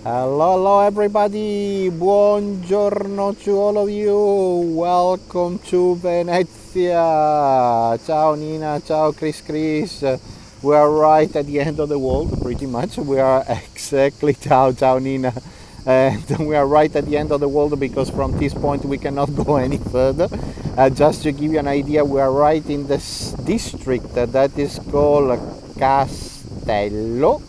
Hello everybody, buongiorno to all of you, welcome to Venezia. Ciao Nina, ciao Chris. We are right at the end of the world, pretty much. We are exactly, ciao Nina. And we are right at the end of the world because from this point we cannot go any further. Just to give you an idea, we are right in this district that is called Castello,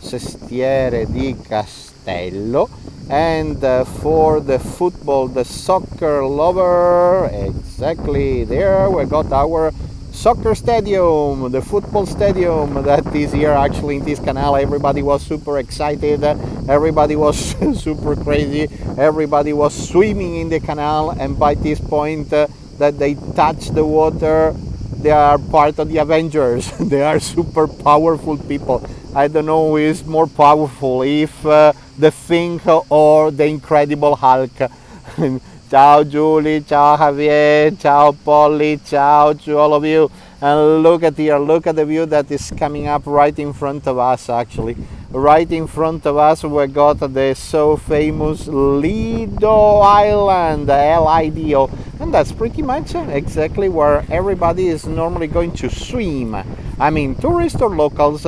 Sestiere di Castello, and for the football, the soccer lover, exactly there we got our soccer stadium, the football stadium that is here actually in this canal. Everybody was super excited, everybody was super crazy, everybody was swimming in the canal, and by this point that they touch the water, they are part of the Avengers. They are super powerful people. I don't know who is more powerful, if the Thing or the Incredible Hulk. Ciao Julie, ciao Javier, ciao Polly, ciao to all of you. And look at here, look at the view that is coming up right in front of us actually. Right in front of us we got the so famous Lido Island, Lido. And that's pretty much exactly where everybody is normally going to swim. I mean, tourists or locals.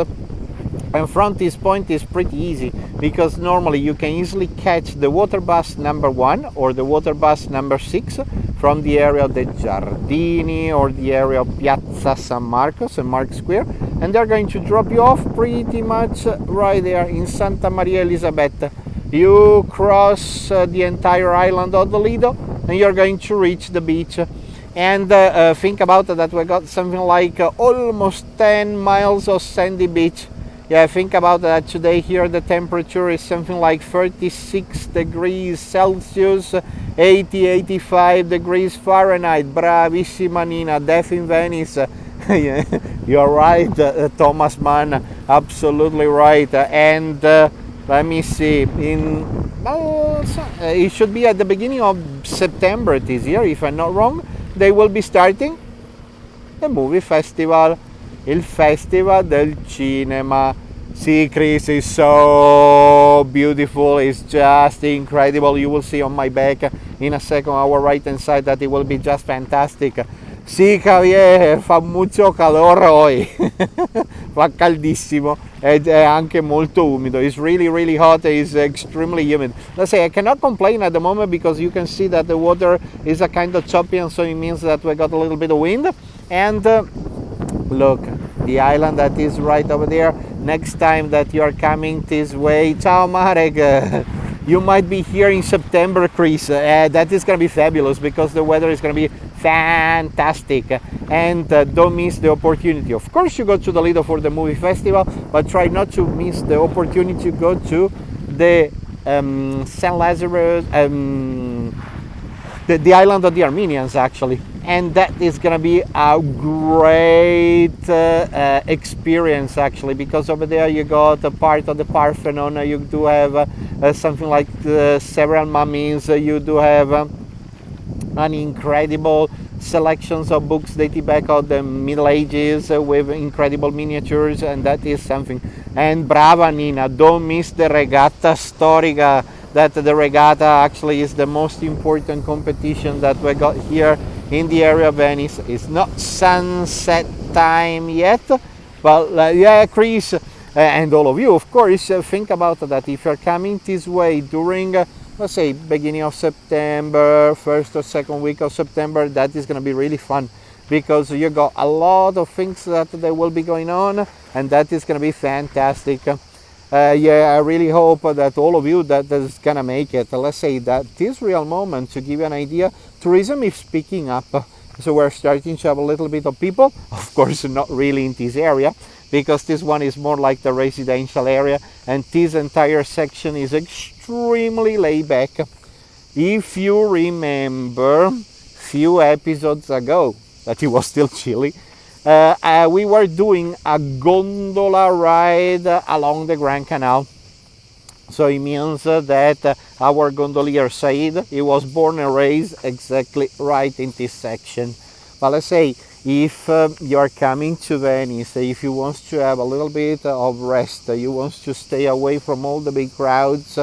And from this point is pretty easy because normally you can easily catch the water bus number 1 or the water bus number 6 from the area of the Giardini or the area of Piazza San Marco, St. Mark's Square, and they're going to drop you off pretty much right there in Santa Maria Elisabetta. You cross the entire island of the Lido and you're going to reach the beach. And think about that, we got something like almost 10 miles of sandy beach. Yeah, think about that. Today here the temperature is something like 36 degrees Celsius, 85 degrees Fahrenheit. Bravissima Nina, death in Venice. You're right, Thomas Mann, absolutely right. And let me see, it should be at the beginning of September this year, if I'm not wrong, they will be starting the movie festival. Il Festival del Cinema. See, Chris, is so beautiful, it's just incredible. You will see on my back in a second, our right hand side, that it will be just fantastic. Sì, Javier, fa mucho calor hoy. Fa caldissimo ed è anche molto umido. It's really hot, it's extremely humid. Let's say I cannot complain at the moment because you can see that the water is a kind of choppy, and so it means that we got a little bit of wind. And look, the island that is right over there. Next time that you are coming this way, ciao Marek, you might be here in September, Chris. That is going to be fabulous because the weather is going to be fantastic, and don't miss the opportunity. Of course, you go to the Lido for the movie festival, but try not to miss the opportunity to go to the St. Lazarus, the island of the Armenians actually, and that is gonna be a great experience actually, because over there you got a part of the Parthenon, you do have something like several mummies, you do have an incredible selections of books dating back of the Middle Ages with incredible miniatures, and that is something. And brava Nina, don't miss the Regatta Storica. That the regatta actually is the most important competition that we got here in the area of Venice. It's not sunset time yet, but yeah, Chris, and all of you, of course, think about that. If you're coming this way during, let's say, beginning of September, first or second week of September, that is going to be really fun because you got a lot of things that they will be going on, and that is going to be fantastic. Yeah, I really hope that all of you that is gonna make it. Let's say that this real moment, to give you an idea, tourism is picking up. So we're starting to have a little bit of people, of course not really in this area, because this one is more like the residential area, and this entire section is extremely laid back. If you remember few episodes ago that it was still chilly, we were doing a gondola ride along the Grand Canal. So it means that our gondolier Said, he was born and raised exactly right in this section. But let's say if you are coming to Venice, if you want to have a little bit of rest, you want to stay away from all the big crowds,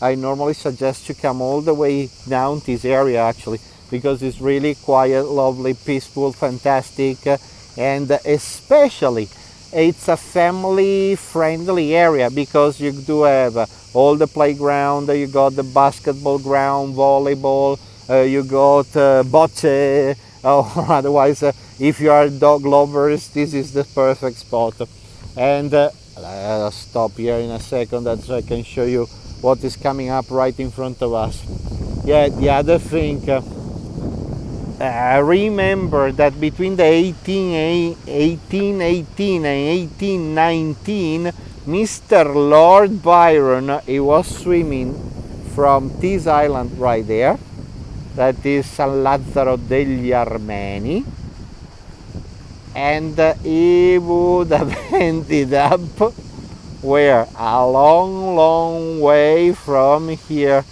I normally suggest to come all the way down this area actually, because it's really quiet, lovely, peaceful, fantastic, and especially it's a family friendly area because you do have all the playground, you got the basketball ground, volleyball, you got bocce, or otherwise if you are dog lovers, this is the perfect spot. And I'll stop here in a second so I can show you what is coming up right in front of us. Yeah, the other thing, remember that between the 1818 and 1819, Mr. Lord Byron, he was swimming from this island right there, that is San Lazzaro degli Armeni, and he would have ended up where? A long way from here.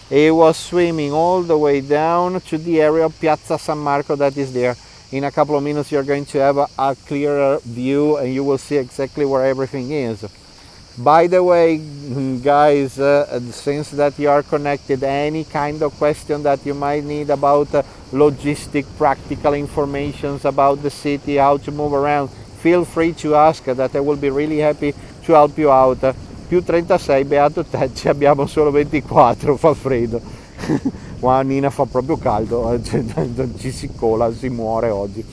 He was swimming all the way down to the area of Piazza San Marco that is there. In a couple of minutes you're going to have a clearer view and you will see exactly where everything is. By the way, guys, since that you are connected, any kind of question that you might need about logistic, practical informations about the city, how to move around, feel free to ask, that I will be really happy to help you out. Più 36, beato te, ci abbiamo solo 24, fa freddo. Qua Nina fa proprio caldo, ci si cola, si muore oggi.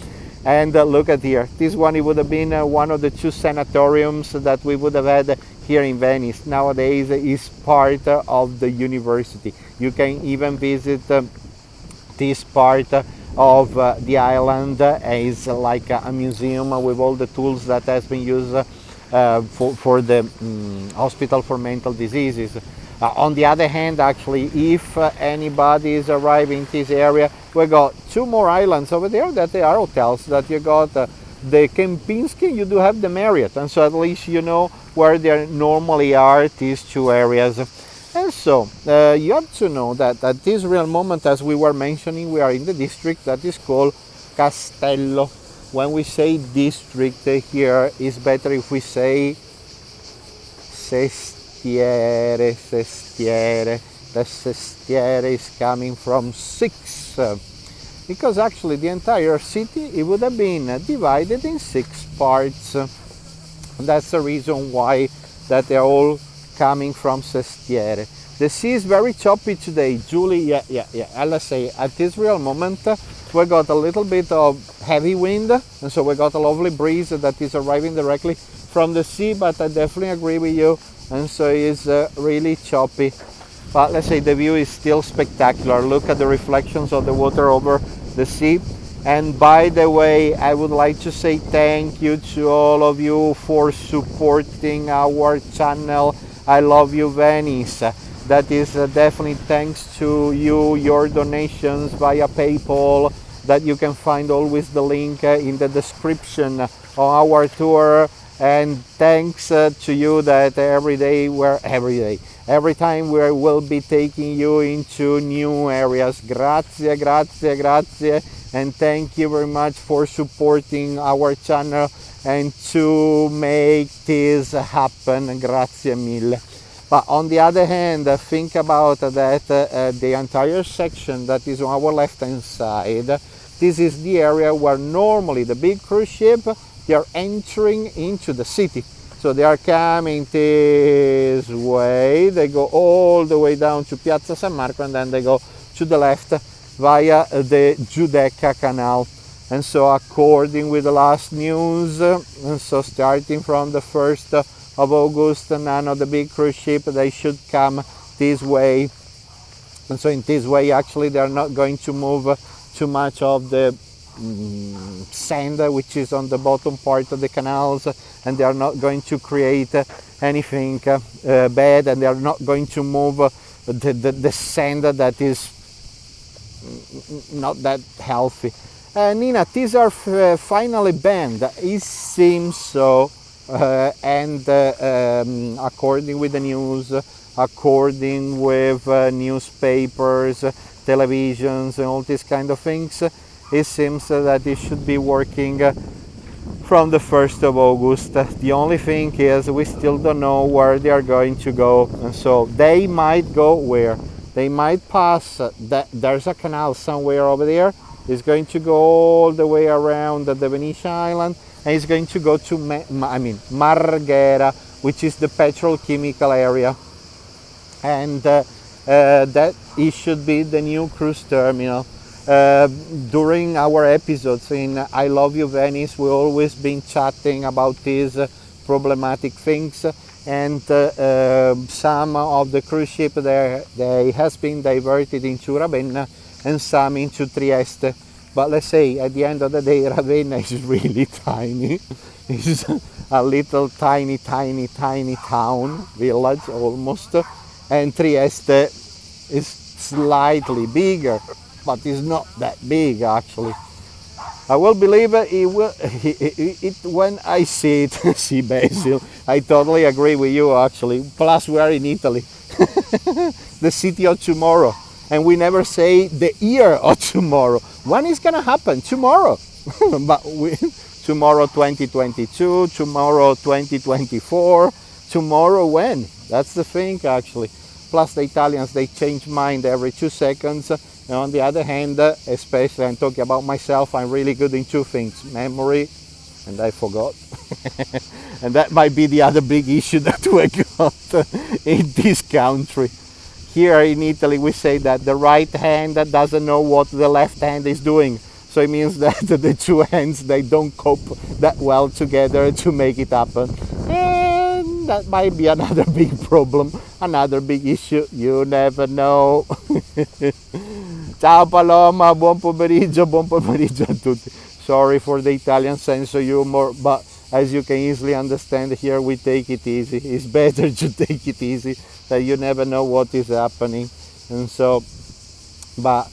And look at here, this one, it would have been one of the 2 sanatoriums that we would have had here in Venice. Nowadays is part of the university. You can even visit this part of the island. Is like a museum with all the tools that has been used for the hospital for mental diseases. On the other hand, actually, if anybody is arriving in this area, we got 2 more islands over there that they are hotels. That you got the Kempinski, you do have the Marriott, and so at least you know where there normally are these 2 areas. And so you have to know that at this real moment, as we were mentioning, we are in the district that is called Castello. When we say district here, it's better if we say sestiere. The sestiere is coming from 6, because actually the entire city, it would have been divided in 6 parts. That's the reason why that they're all coming from sestiere. The sea is very choppy today, Julie. Yeah. Let's say at this real moment we got a little bit of heavy wind, and so we got a lovely breeze that is arriving directly from the sea. But I definitely agree with you, and so it's really choppy. But let's say the view is still spectacular. Look at the reflections of the water over the sea. And by the way, I would like to say thank you to all of you for supporting our channel. I love you, Venice. That is definitely thanks to you, your donations via PayPal, that you can find always the link in the description of our tour. And thanks to you that every time we will be taking you into new areas. Grazie. And thank you very much for supporting our channel and to make this happen. Grazie mille. But on the other hand, think about that the entire section that is on our left hand side, this is the area where normally the big cruise ship, they are entering into the city. So they are coming this way, they go all the way down to Piazza San Marco, and then they go to the left via the Giudecca Canal. And so according with the last news, and so starting from the 1st of August, none of the big cruise ship, they should come this way. And so in this way, actually, they are not going to move too much of the sand which is on the bottom part of the canals, and they are not going to create anything bad, and they are not going to move the sand that is not that healthy. Nina, these are finally banned. It seems so. And according with the news, according with newspapers, televisions, and all these kind of things, it seems that it should be working from the 1st of August. The only thing is we still don't know where they are going to go, and so they might go where? They might pass, there's a canal somewhere over there. It's going to go all the way around the Venetian island, and it's going to go to Marghera, which is the petrochemical area. And that it should be the new cruise terminal. During our episodes in I Love You Venice, we always been chatting about these problematic things, and some of the cruise ship there, they has been diverted into Ravenna and some into Trieste. But let's say at the end of the day, Ravenna is really tiny. It's a little tiny town, village almost, and Trieste is slightly bigger, but it's not that big actually. I will believe it when I see it. See, Basil, I totally agree with you actually. Plus we are in Italy, the city of tomorrow, and we never say the year of tomorrow. When is gonna happen? Tomorrow. But tomorrow 2022, tomorrow 2024, tomorrow when? That's the thing actually. Plus the Italians, they change mind every 2 seconds. And on the other hand, especially I'm talking about myself, I'm really good in two things: memory, and I forgot. And that might be the other big issue that we got in this country. Here in Italy, we say that the right hand doesn't know what the left hand is doing. So it means that the two hands, they don't cope that well together to make it happen. And that might be another big problem, another big issue. You never know. Ciao Paloma, buon pomeriggio a tutti. Sorry for the Italian sense of humor, but as you can easily understand, here we take it easy. It's better to take it easy, that you never know what is happening. And so, but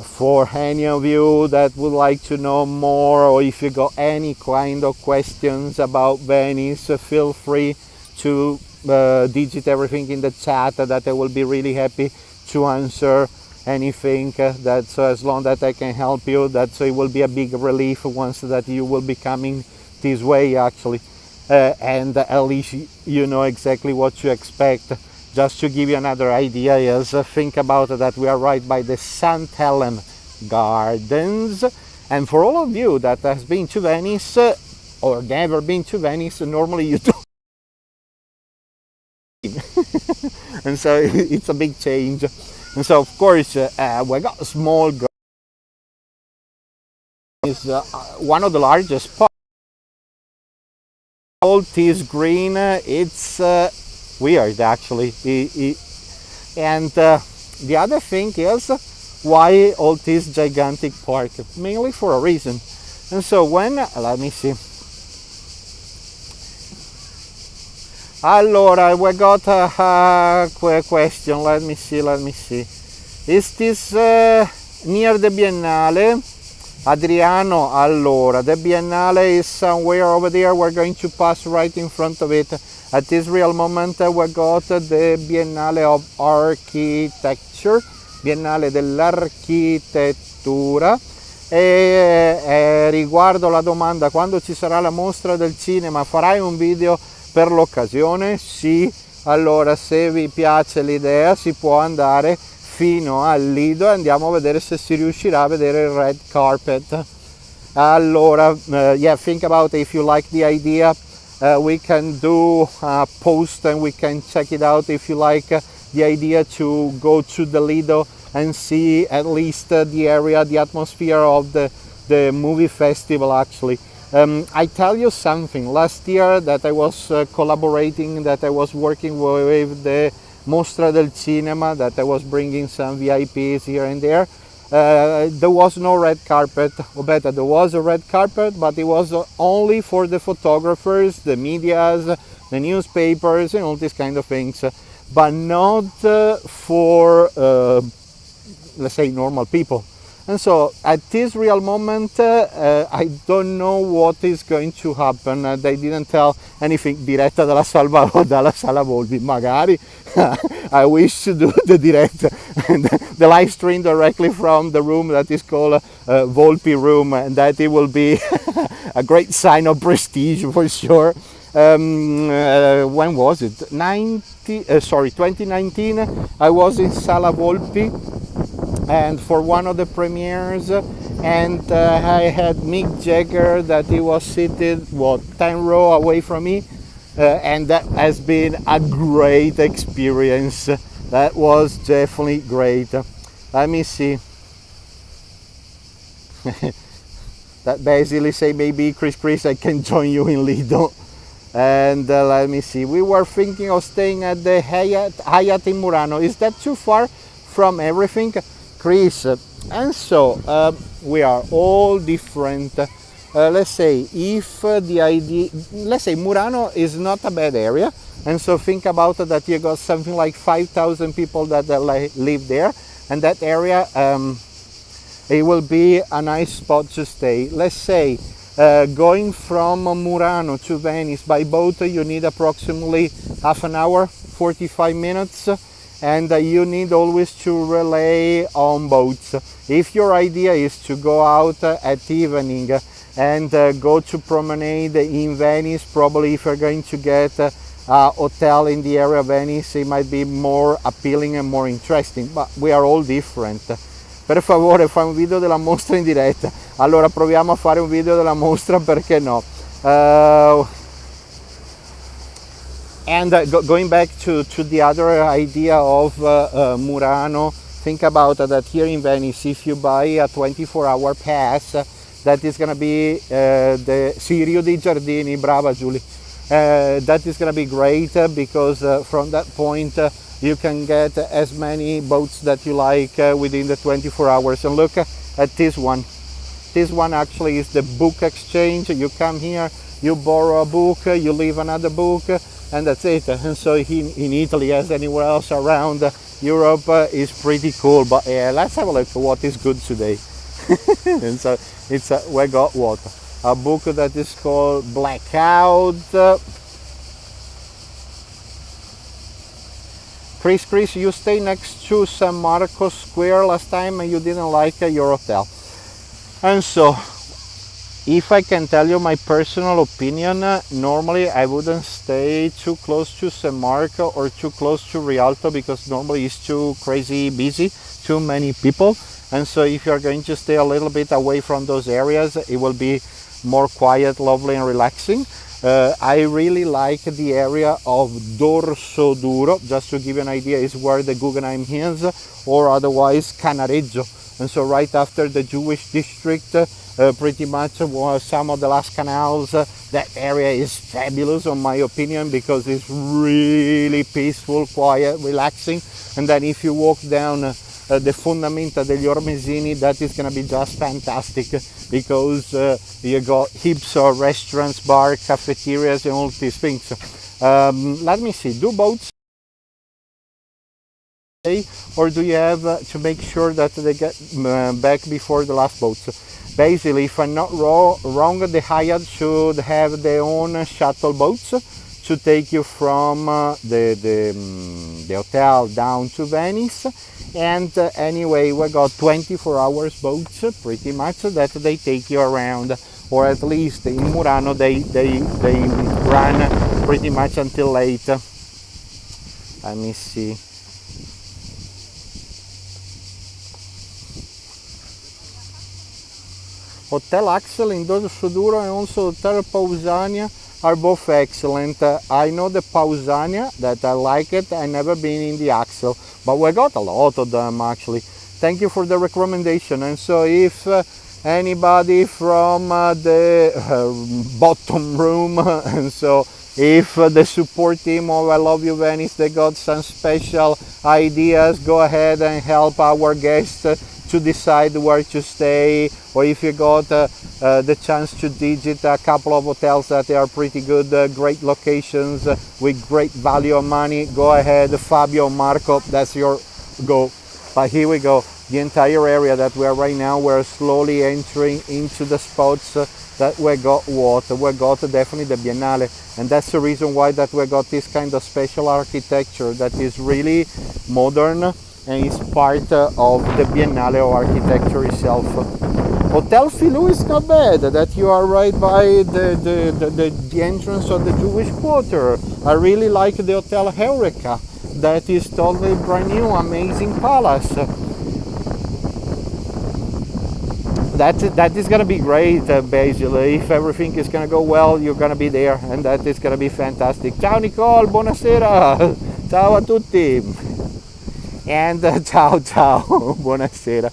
for any of you that would like to know more, or if you got any kind of questions about Venice, feel free to digit everything in the chat, that I will be really happy to answer anything, that so as long that I can help you, that so it will be a big relief once that you will be coming this way actually, and at least you know exactly what to expect. Just to give you another idea is, think about that we are right by the St. Helen Gardens, and for all of you that has been to Venice or never been to Venice, normally you don't. And so it's a big change. And so of course we got a small garden. Is one of the largest parts. All this green, it's weird actually. And the other thing is, why all this gigantic park? Mainly for a reason. And so when, let me see. Allora, we got a question. Let me see. Is this near the Biennale? Adriano, allora, the Biennale is somewhere over there. We're going to pass right in front of it. At this real moment, we got the Biennale of Architecture, Biennale dell'Architettura. E riguardo la domanda, quando ci sarà la mostra del cinema, farai un video per l'occasione? Sì, allora se vi piace l'idea si può andare fino al Lido e andiamo a vedere se si riuscirà a vedere il red carpet. Allora, yeah, think about it. If you like the idea, we can do a post and we can check it out. If you like the idea to go to the Lido and see at least the area, the atmosphere of the movie festival actually. I tell you something, last year that I was collaborating, that I was working with the Mostra del Cinema, that I was bringing some VIPs here and there, there was no red carpet, or better, there was a red carpet, but it was only for the photographers, the medias, the newspapers and all these kind of things, but not for, let's say, normal people. And so at this real moment, I don't know what is going to happen. They didn't tell anything. Diretta dalla Sala Volpi, magari. I wish to do the direct, the live stream directly from the room that is called Volpi room, and that it will be a great sign of prestige for sure. When was it? 2019. I was in Sala Volpi, and for one of the premieres, and I had Mick Jagger that he was seated 10 row away from me, and that has been a great experience. That was definitely great. Let me see. That basically say maybe Chris I can join you in Lido. And let me see, we were thinking of staying at the Hyatt in Murano. Is that too far from everything, Chris? And so we are all different. Let's say if the idea, let's say Murano is not a bad area, and so think about that you got something like 5,000 people that live there, and that area it will be a nice spot to stay. Let's say going from Murano to Venice by boat, you need approximately half an hour, 45 minutes, and you need always to rely on boats. If your idea is to go out at evening and go to promenade in Venice, probably if you're going to get a hotel in the area of Venice, it might be more appealing and more interesting, but we are all different. Per favore, fai un video della mostra in diretta. Allora proviamo a fare un video della mostra, perché no? Going back to the other idea of Murano, think about that here in Venice, if you buy a 24-hour pass, that is going to be the Rio dei Giardini, brava Julie. That is going to be great because from that point you can get as many boats that you like within the 24 hours. And look at this one. This one actually is the book exchange. You come here, you borrow a book, you leave another book, and that's it. And so in Italy, as anywhere else around Europe, is pretty cool. But yeah, let's have a look at what is good today. And so it's we got what? A book that is called Blackout. Chris, you stay next to San Marco Square last time and you didn't like your hotel. And so, if I can tell you my personal opinion, normally I wouldn't stay too close to San Marco or too close to Rialto, because normally it's too crazy busy, too many people. And so if you're going to stay a little bit away from those areas, it will be more quiet, lovely and relaxing. I really like the area of Dorso Duro. Just to give you an idea, is where the Guggenheim is, or otherwise Canareggio. And so right after the Jewish district, pretty much was some of the last canals. That area is fabulous, in my opinion, because it's really peaceful, quiet, relaxing. And then if you walk down the Fondamenta degli Ormesini, that is going to be just fantastic, because you got heaps of restaurants, bars, cafeterias, and all these things. Let me see, do boats or do you have to make sure that they get back before the last boats? Basically, if I'm not wrong, the Hyatt should have their own shuttle boats to take you from the hotel down to Venice. And anyway, we got 24 hours boats pretty much that they take you around, or at least in Murano they run pretty much until late. Let me see. Hotel Axel in Dorso Duro and also Hotel Pausania are both excellent. I know the Pausania, that I like it. I never been in the Axel, but we got a lot of them actually. Thank you for the recommendation. And so if anybody from the bottom room, and so if the support team of I Love You Venice, they got some special ideas, go ahead and help our guests to decide where to stay, or if you got the chance to digit a couple of hotels that are pretty good, great locations with great value of money, go ahead, Fabio, Marco, that's your go. But here we go, the entire area that we are right now, we're slowly entering into the spots that we got what? We got definitely the Biennale. And that's the reason why that we got this kind of special architecture that is really modern and is part of the Biennale of architecture itself. Hotel Filou is not bad, that you are right by the entrance of the Jewish Quarter. I really like the Hotel Heureka. That is totally brand new, amazing palace. That is gonna be great, basically. If everything is gonna go well, you're gonna be there, and that is gonna be fantastic. Ciao Nicole, buonasera. Ciao a tutti. And ciao ciao, buonasera.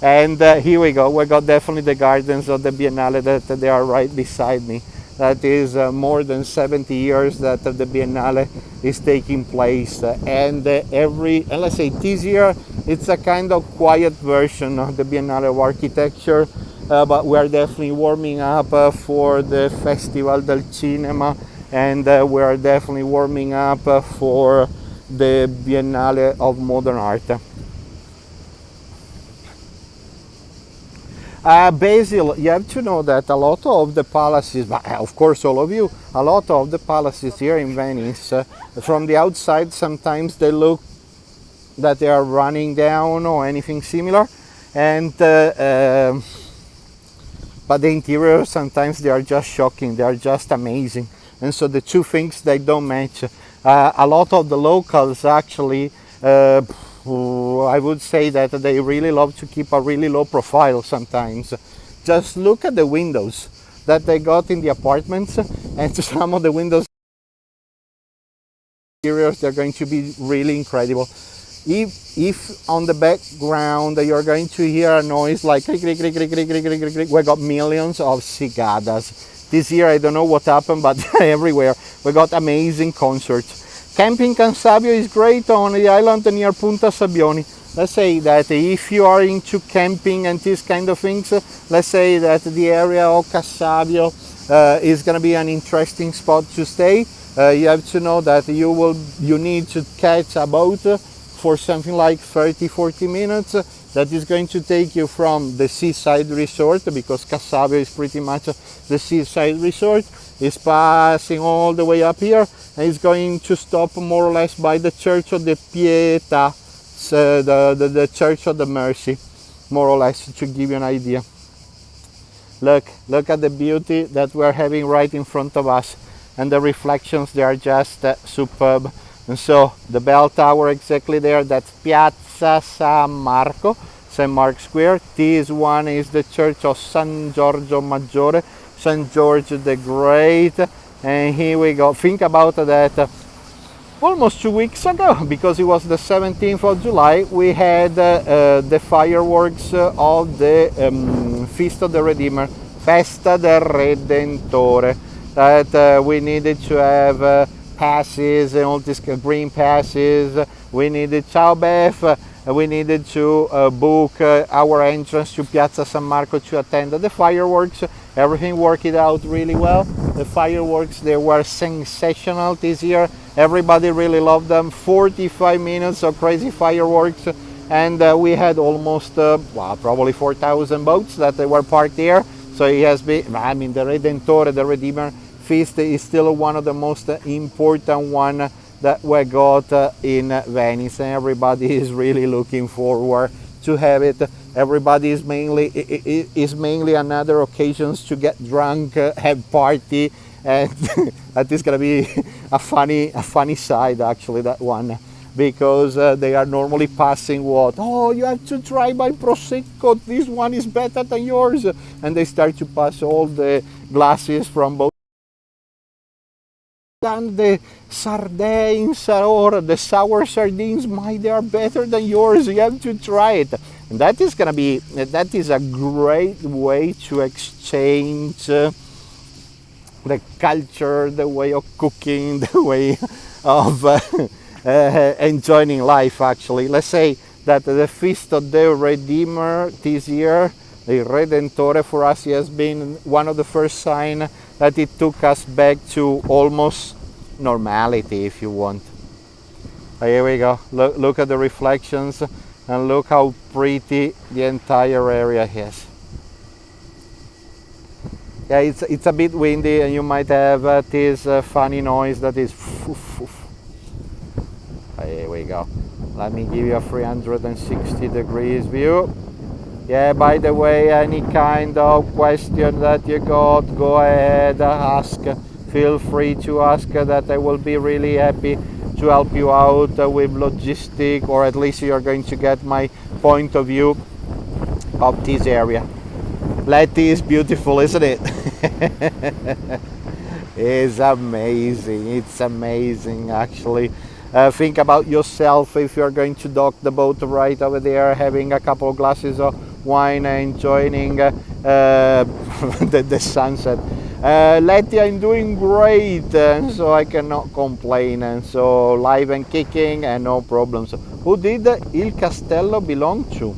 And here we go, we got definitely the gardens of the Biennale that they are right beside me. That is more than 70 years that the Biennale is taking place. And let's say this year, it's a kind of quiet version of the Biennale of Architecture, but we are definitely warming up for the Festival del Cinema, and we are definitely warming up for the Biennale of Modern Art. Basil, you have to know that a lot of the palaces, of course all of you, a lot of the palaces here in Venice, from the outside sometimes they look that they are running down or anything similar, and but the interior sometimes they are just shocking, they are just amazing, and so the two things they don't match. A lot of the locals actually I would say that they really love to keep a really low profile sometimes. Just look at the windows that they got in the apartments, and some of the windows interiors they're going to be really incredible. If on the background you're going to hear a noise like click, click, click, click, click, click, click, click, click. We got millions of cicadas. This year I don't know what happened, but everywhere we got amazing concerts. Camping Cansabio is great on the island near Punta Sabbioni. Let's say that if you are into camping and these kind of things, let's say that the area of Cassabio is going to be an interesting spot to stay. You have to know that you need to catch a boat for something like 30-40 minutes. That is going to take you from the seaside resort, because Cassabio is pretty much the seaside resort. It's passing all the way up here, and it's going to stop more or less by the Church of the Pietà, the Church of the Mercy, more or less, to give you an idea. Look at the beauty that we're having right in front of us, and the reflections, they are just superb. And so the bell tower exactly there, that's Piazza San Marco, St. Mark Square. This one is the Church of San Giorgio Maggiore, St. George the Great. And here we go. Think about that. Almost 2 weeks ago, because it was the 17th of July, we had the fireworks of the Feast of the Redeemer, Festa del Redentore, that we needed to have passes and all these green passes. We needed, ciao Beth, we needed to book our entrance to Piazza San Marco to attend the fireworks. Everything worked out really well. The fireworks, they were sensational this year. Everybody really loved them. 45 minutes of crazy fireworks, and we had almost probably 4,000 boats that they were parked here. So it has been, I mean, the Redentore, the Redeemer Feast is still one of the most important one that we got in Venice, and everybody is really looking forward to have it. Everybody is mainly another occasions to get drunk, have party, and that is gonna be a funny side actually, that one, because they are normally passing what? Oh, you have to try my prosecco. This one is better than yours, and they start to pass all the glasses from both. And the sardines or the sour sardines, they are better than yours. You have to try it. And that is a great way to exchange the culture, the way of cooking, the way of enjoying life actually. Let's say that the Feast of the Redeemer this year, the Redentore, for us has been one of the first signs that it took us back to almost normality, if you want. Here we go. Look at the reflections. and look how pretty the entire area is. Yeah, it's a bit windy, and you might have this funny noise that is. Here we go. Let me give you a 360 degrees view. Yeah, by the way, any kind of question that you got, go ahead, ask. Feel free to ask, that I will be really happy to help you out with logistic, or at least you're going to get my point of view of this area. Leti is beautiful, isn't it? It's amazing. It's amazing, actually. Think about yourself if you're going to dock the boat right over there, having a couple of glasses of wine and enjoying the sunset. Letty, I'm doing great, and so I cannot complain, and so live and kicking and no problems. Who did Il Castello belong to?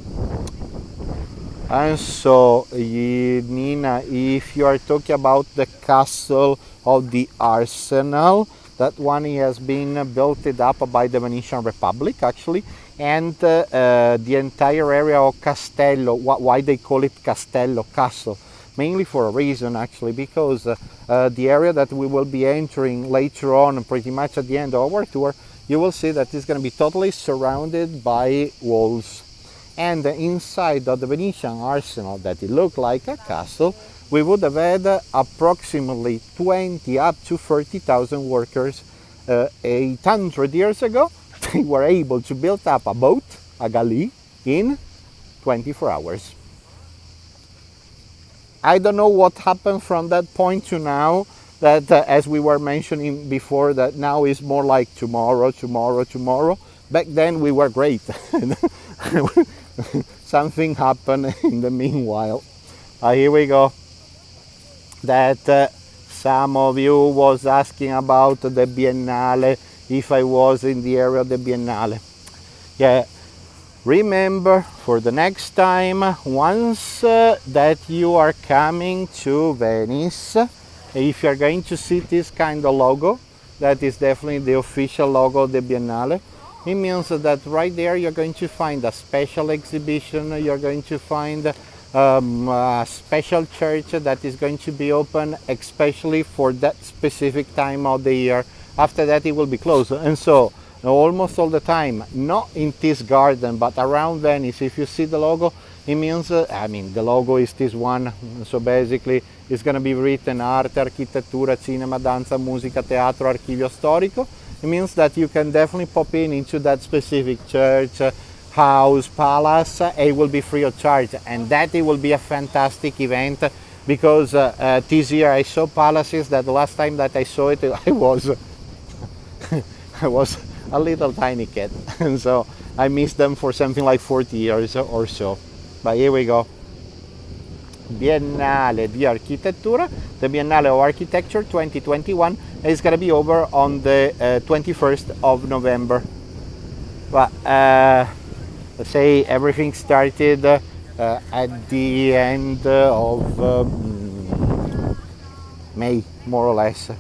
And so, Nina, if you are talking about the castle of the Arsenal, that one has been built up by the Venetian Republic, actually, and the entire area of Castello, why they call it Castello, castle, mainly for a reason, actually, because the area that we will be entering later on, pretty much at the end of our tour, you will see that it's going to be totally surrounded by walls. And inside of the Venetian arsenal, that it looked like a castle, we would have had approximately 20 up to 30,000 workers. 800 years ago, they were able to build up a boat, a galley, in 24 hours. I don't know what happened from that point to now, that as we were mentioning before, that now is more like tomorrow. Back then we were great. Something happened in the meanwhile. Here we go. That some of you was asking about the Biennale, if I was in the area of the Biennale. Yeah, remember, for the next time, once that you are coming to Venice, if you're going to see this kind of logo, that is definitely the official logo of the Biennale. It means that right there you're going to find a special exhibition, you're going to find a special church that is going to be open especially for that specific time of the year. After that it will be closed. And so almost all the time, not in this garden but around Venice, if you see the logo, it means, the logo is this one, so basically it's going to be written arte, architettura, cinema, danza, musica, teatro, archivio storico. It means that you can definitely pop into that specific church, house, palace. It will be free of charge, and that it will be a fantastic event, because this year I saw palaces that the last time that I saw it, I was I was a little tiny kid, and so I missed them for something like 40 years or so. But here we go. Biennale di Architettura, the Biennale of Architecture 2021 is going to be over on the 21st of November. But let's say everything started at the end of May, more or less.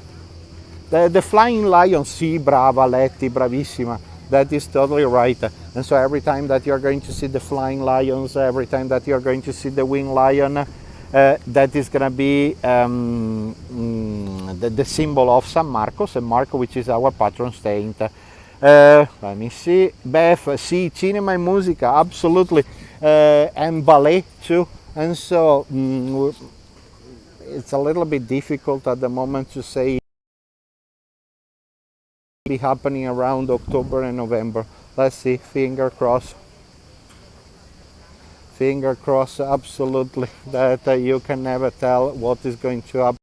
The flying lion, sì, brava Letty, bravissima. That is totally right. And so every time that you're going to see the flying lions, every time that you're going to see the winged lion, that is going to be the symbol of San Marco, St. Marco, which is our patron saint. Let me see. Beth, sì, cinema and musica, absolutely. And ballet too. And so it's a little bit difficult at the moment to say be happening around October and November. Let's see, finger cross. Finger cross, absolutely, that you can never tell what is going to happen.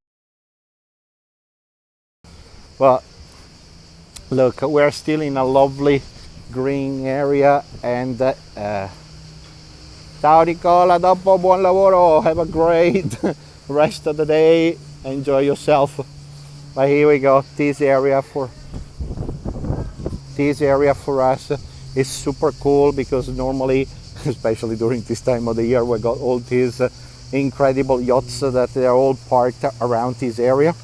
Well, look, we're still in a lovely green area, and ciao Nicola, dopo buon lavoro, have a great rest of the day, enjoy yourself. But here we go, this area for us is super cool, because normally, especially during this time of the year, we got all these incredible yachts that they are all parked around this area.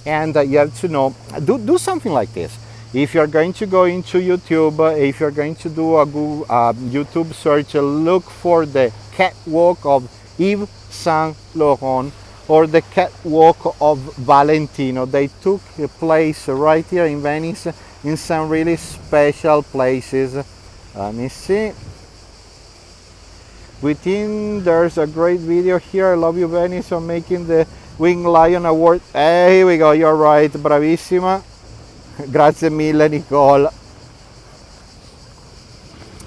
And you have to know, do something like this. If you're going to go into YouTube, if you're going to do a Google, YouTube search, look for the catwalk of Yves Saint Laurent or the catwalk of Valentino. They took place right here in Venice in some really special places. Let me see. Within there's a great video here. I love you, Venice, on making the Wing Lion Award. Hey, here we go. You're right. Bravissima. Grazie mille, Nicole.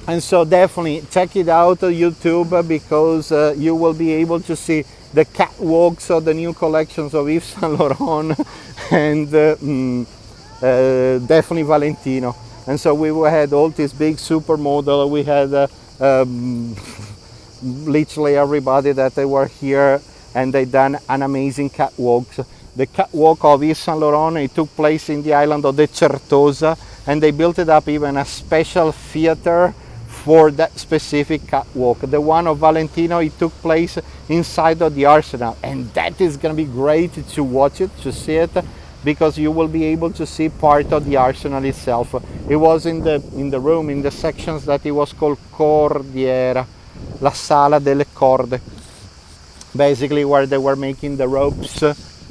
And so definitely check it out on YouTube, because you will be able to see the catwalks of the new collections of Yves Saint Laurent and definitely Valentino. And so we had all this big supermodel. We had literally everybody that they were here, and they done an amazing catwalk. The catwalk of Yves Saint Laurent, it took place in the island of the Certosa, and they built it up even a special theater for that specific catwalk. The one of Valentino, it took place inside of the Arsenal, and that is going to be great to watch it, to see it, because you will be able to see part of the Arsenal itself. It was in the room, in the sections that it was called Cordiera, la Sala delle Corde, basically where they were making the ropes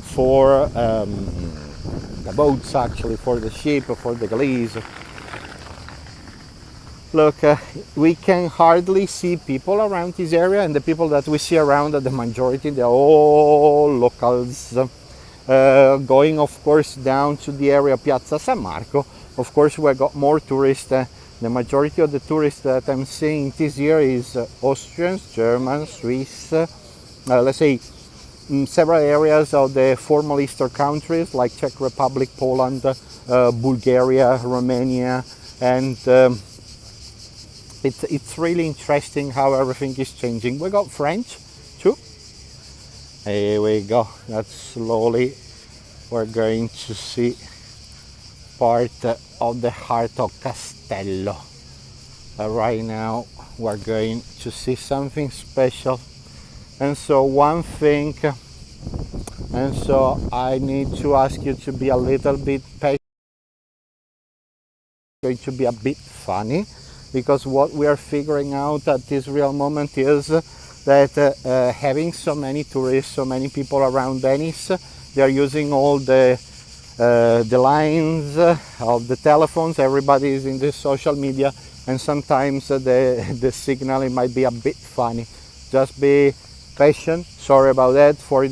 for the boats, actually, for the ship, for the galleys. Look, we can hardly see people around this area, and the people that we see around, the majority, they're all locals. Going, of course, down to the area of Piazza San Marco, of course, we got more tourists. The majority of the tourists that I'm seeing this year is Austrians, Germans, Swiss, let's say several areas of the former Eastern countries like Czech Republic, Poland, Bulgaria, Romania, and it's really interesting how everything is changing. We got French too. Here we go. That's slowly we're going to see part of the heart of Castello. Right now we're going to see something special. And so one thing, and so I need to ask you to be a little bit patient. It's going to be a bit funny, because what we are figuring out at this real moment is that having so many tourists, so many people around Venice, they are using all the lines of the telephones. Everybody is in the social media, and sometimes the signal, it might be a bit funny. Just be patient. Sorry about that for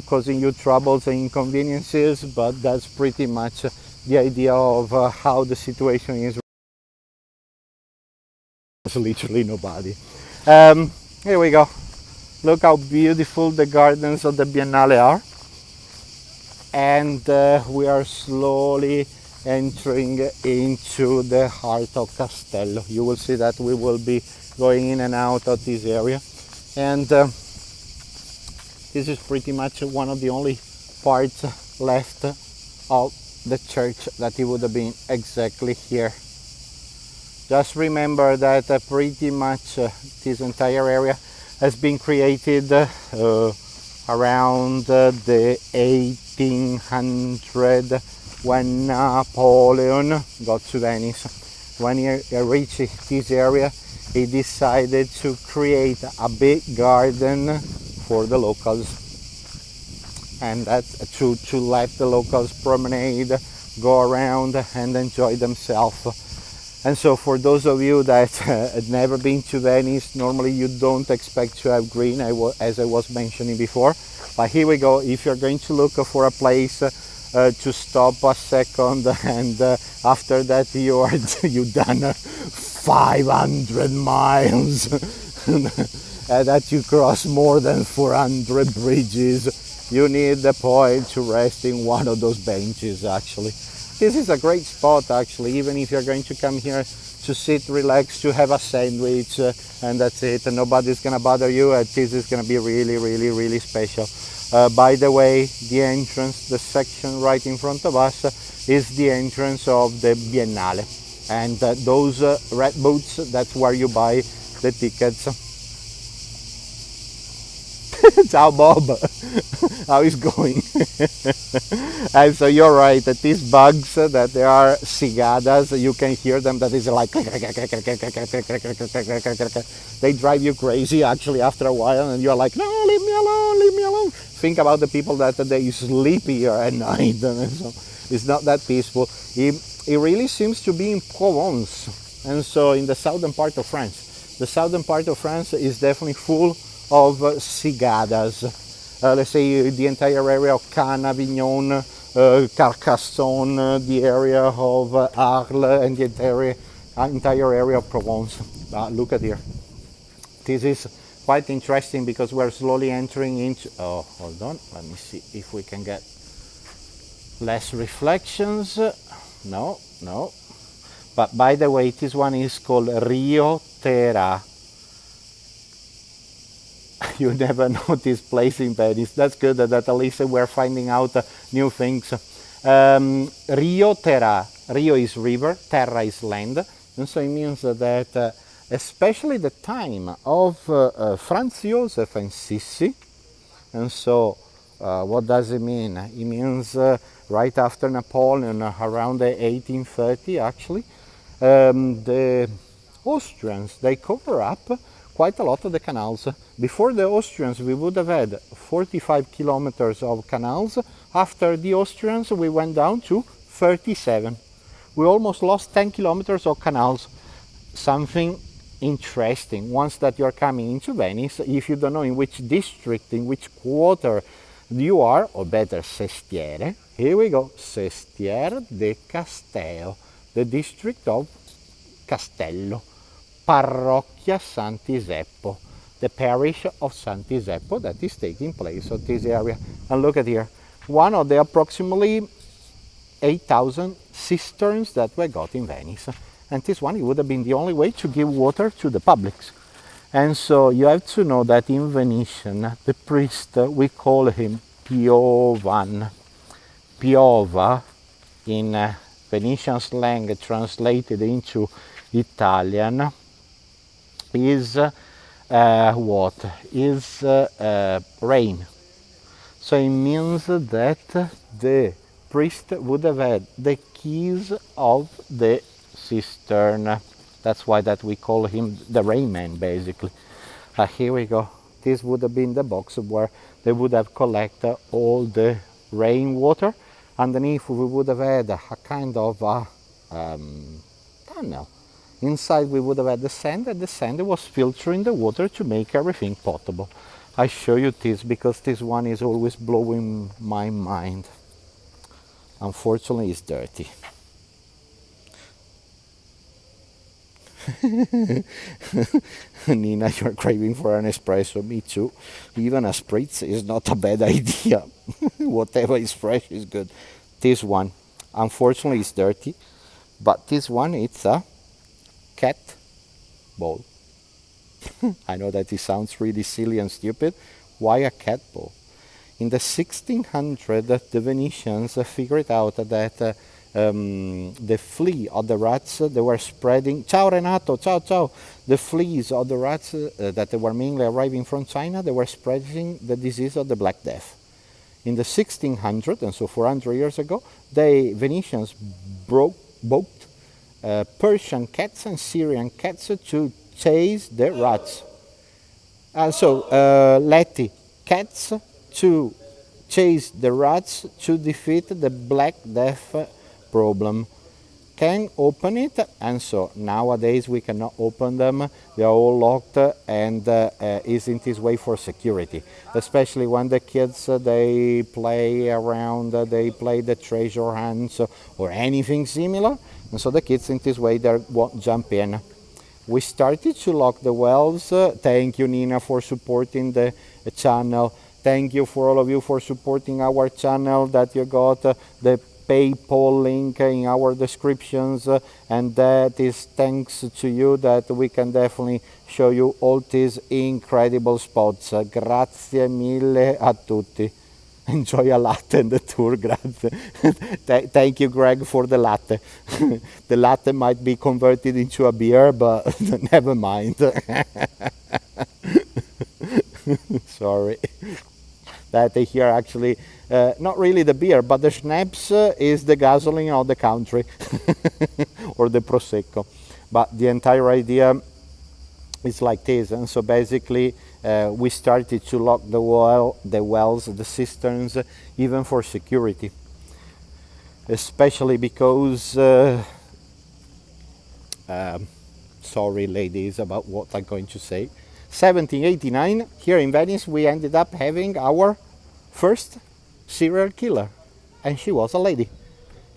causing you troubles and inconveniences, but that's pretty much the idea of how the situation is. There's literally nobody. Here we go. Look how beautiful the gardens of the Biennale are. And we are slowly entering into the heart of Castello. You will see that we will be going in and out of this area. And this is pretty much one of the only parts left of the church that it would have been exactly here. Just remember that pretty much this entire area has been created around the 1800 when Napoleon got to Venice. When he reached this area, he decided to create a big garden for the locals, and that's to let the locals promenade, go around and enjoy themselves. And so for those of you that had never been to Venice, normally you don't expect to have green, as I was mentioning before. But here we go. If you're going to look for a place to stop a second, and after that you've done 500 miles, that you cross more than 400 bridges, you need the point to rest in one of those benches. Actually, this is a great spot, actually, even if you're going to come here to sit, relax, to have a sandwich, and that's it, and nobody's gonna bother you, and this is gonna be really, really, really special. By the way, the entrance, the section right in front of us, is the entrance of the Biennale, and those red booths, that's where you buy the tickets. Ciao Bob, how is going? And so you're right that these bugs that they are cicadas, you can hear them, that is like they drive you crazy actually after a while, and you're like, no, leave me alone, leave me alone. Think about the people that they sleep here at night, and so it's not that peaceful. It really seems to be in Provence, and so in the southern part of France. The southern part of France is definitely full of cicadas. Let's say the entire area of Cannes, Avignon, Carcassonne, the area of Arles, and the entire area of Provence. Look at here. This is quite interesting because we're slowly entering into. Oh, hold on. Let me see if we can get less reflections. No, no. But by the way, this one is called Rio Terra. You never know this place in Venice. That's good that at least we're finding out new things. Rio Terra. Rio is river, terra is land. And so it means that especially the time of Franz Joseph and Sissi. And so what does it mean? It means right after Napoleon, around 1830 actually, the Austrians, they cover up quite a lot of the canals. Before the Austrians, we would have had 45 kilometers of canals. After the Austrians, we went down to 37. We almost lost 10 kilometers of canals. Something interesting. Once that you're coming into Venice, if you don't know in which district, in which quarter you are, or better, Sestiere, here we go, Sestiere di Castello, the district of Castello. Parrocchia Sant'Iseppo, the parish of Sant'Iseppo that is taking place in this area. And look at here, one of the approximately 8,000 cisterns that we got in Venice. And this one, it would have been the only way to give water to the publics. And so you have to know that in Venetian, the priest, we call him Piovan. Piova, in Venetian slang translated into Italian, is what? Is rain. So it means that the priest would have had the keys of the cistern. That's why that we call him the rain man, basically. Here we go. This would have been the box where they would have collected all the rainwater. Underneath we would have had a kind of tunnel. Inside we would have had the sand, and the sand was filtering the water to make everything potable. I show you this because this one is always blowing my mind. Unfortunately, it's dirty. Nina, you're craving for an espresso. Me too. Even a spritz is not a bad idea. Whatever is fresh is good. This one, unfortunately, is dirty. But this one, it's a cat bowl. I know that it sounds really silly and stupid. Why a cat bowl? In the 1600s, the Venetians figured out that the flea of the rats, they were spreading. Ciao Renato, ciao ciao. The fleas of the rats that were mainly arriving from China, they were spreading the disease of the Black Death. In the 1600s, and so 400 years ago, the Venetians bought Persian cats and Syrian cats to chase the rats. And so Letty, cats to chase the rats to defeat the Black Death problem. Can open it, and so nowadays we cannot open them. They are all locked, and is in this way for security, especially when the kids they play around, they play the treasure hunts or anything similar, and so the kids in this way they won't jump in. We started to lock the wells. Thank you, Nina, for supporting the channel. Thank you for all of you for supporting our channel, that you got the PayPal link in our descriptions, and that is thanks to you that we can definitely show you all these incredible spots. Grazie mille a tutti. Enjoy a latte and the tour, grazie. Thank you, Greg, for the latte. The latte might be converted into a beer, but never mind. Sorry. That here actually, not really the beer, but the schnapps is the gasoline of the country, or the prosecco. But the entire idea is like this, and so basically we started to lock the wells, the cisterns, even for security, especially because sorry ladies about what I'm going to say. 1789, here in Venice, we ended up having our first serial killer, and she was a lady.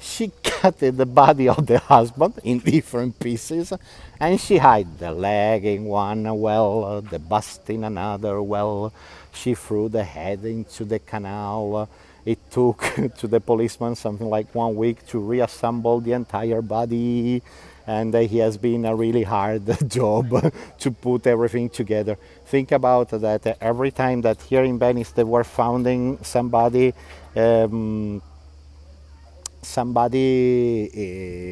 She cut the body of the husband in different pieces, and she hid the leg in one well, the bust in another well. She threw the head into the canal. It took to the policeman something like 1 week to reassemble the entire body, and he has been a really hard job to put everything together. Think about that every time that here in Venice they were finding somebody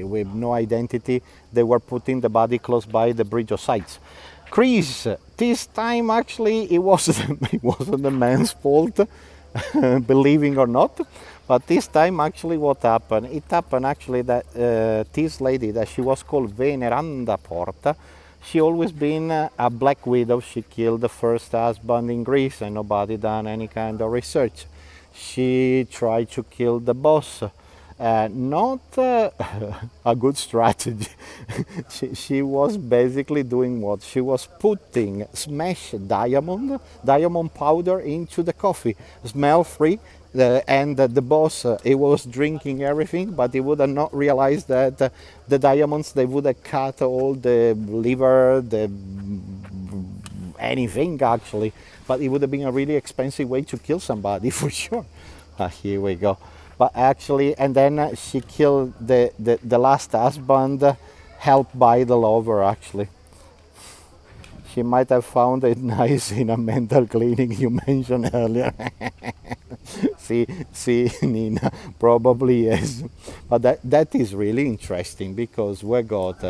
with no identity, they were putting the body close by the Bridge of Sighs. Chris, this time actually it wasn't the man's fault, believing or not, but this time actually what happened? It happened actually that this lady, that she was called Veneranda Porta, she always been a black widow. She killed the first husband in Greece and nobody done any kind of research. She tried to kill the boss. Not a good strategy. she was basically doing what? She was putting smashed diamond powder into the coffee, smell free, and the boss, he was drinking everything, but he would have not realized that the diamonds, they would have cut all the liver, anything actually, but it would have been a really expensive way to kill somebody for sure. Here we go. But actually, and then she killed the last husband, helped by the lover actually. She might have found it nice in a mental clinic you mentioned earlier. see, Nina, probably yes. But that is really interesting, because we got,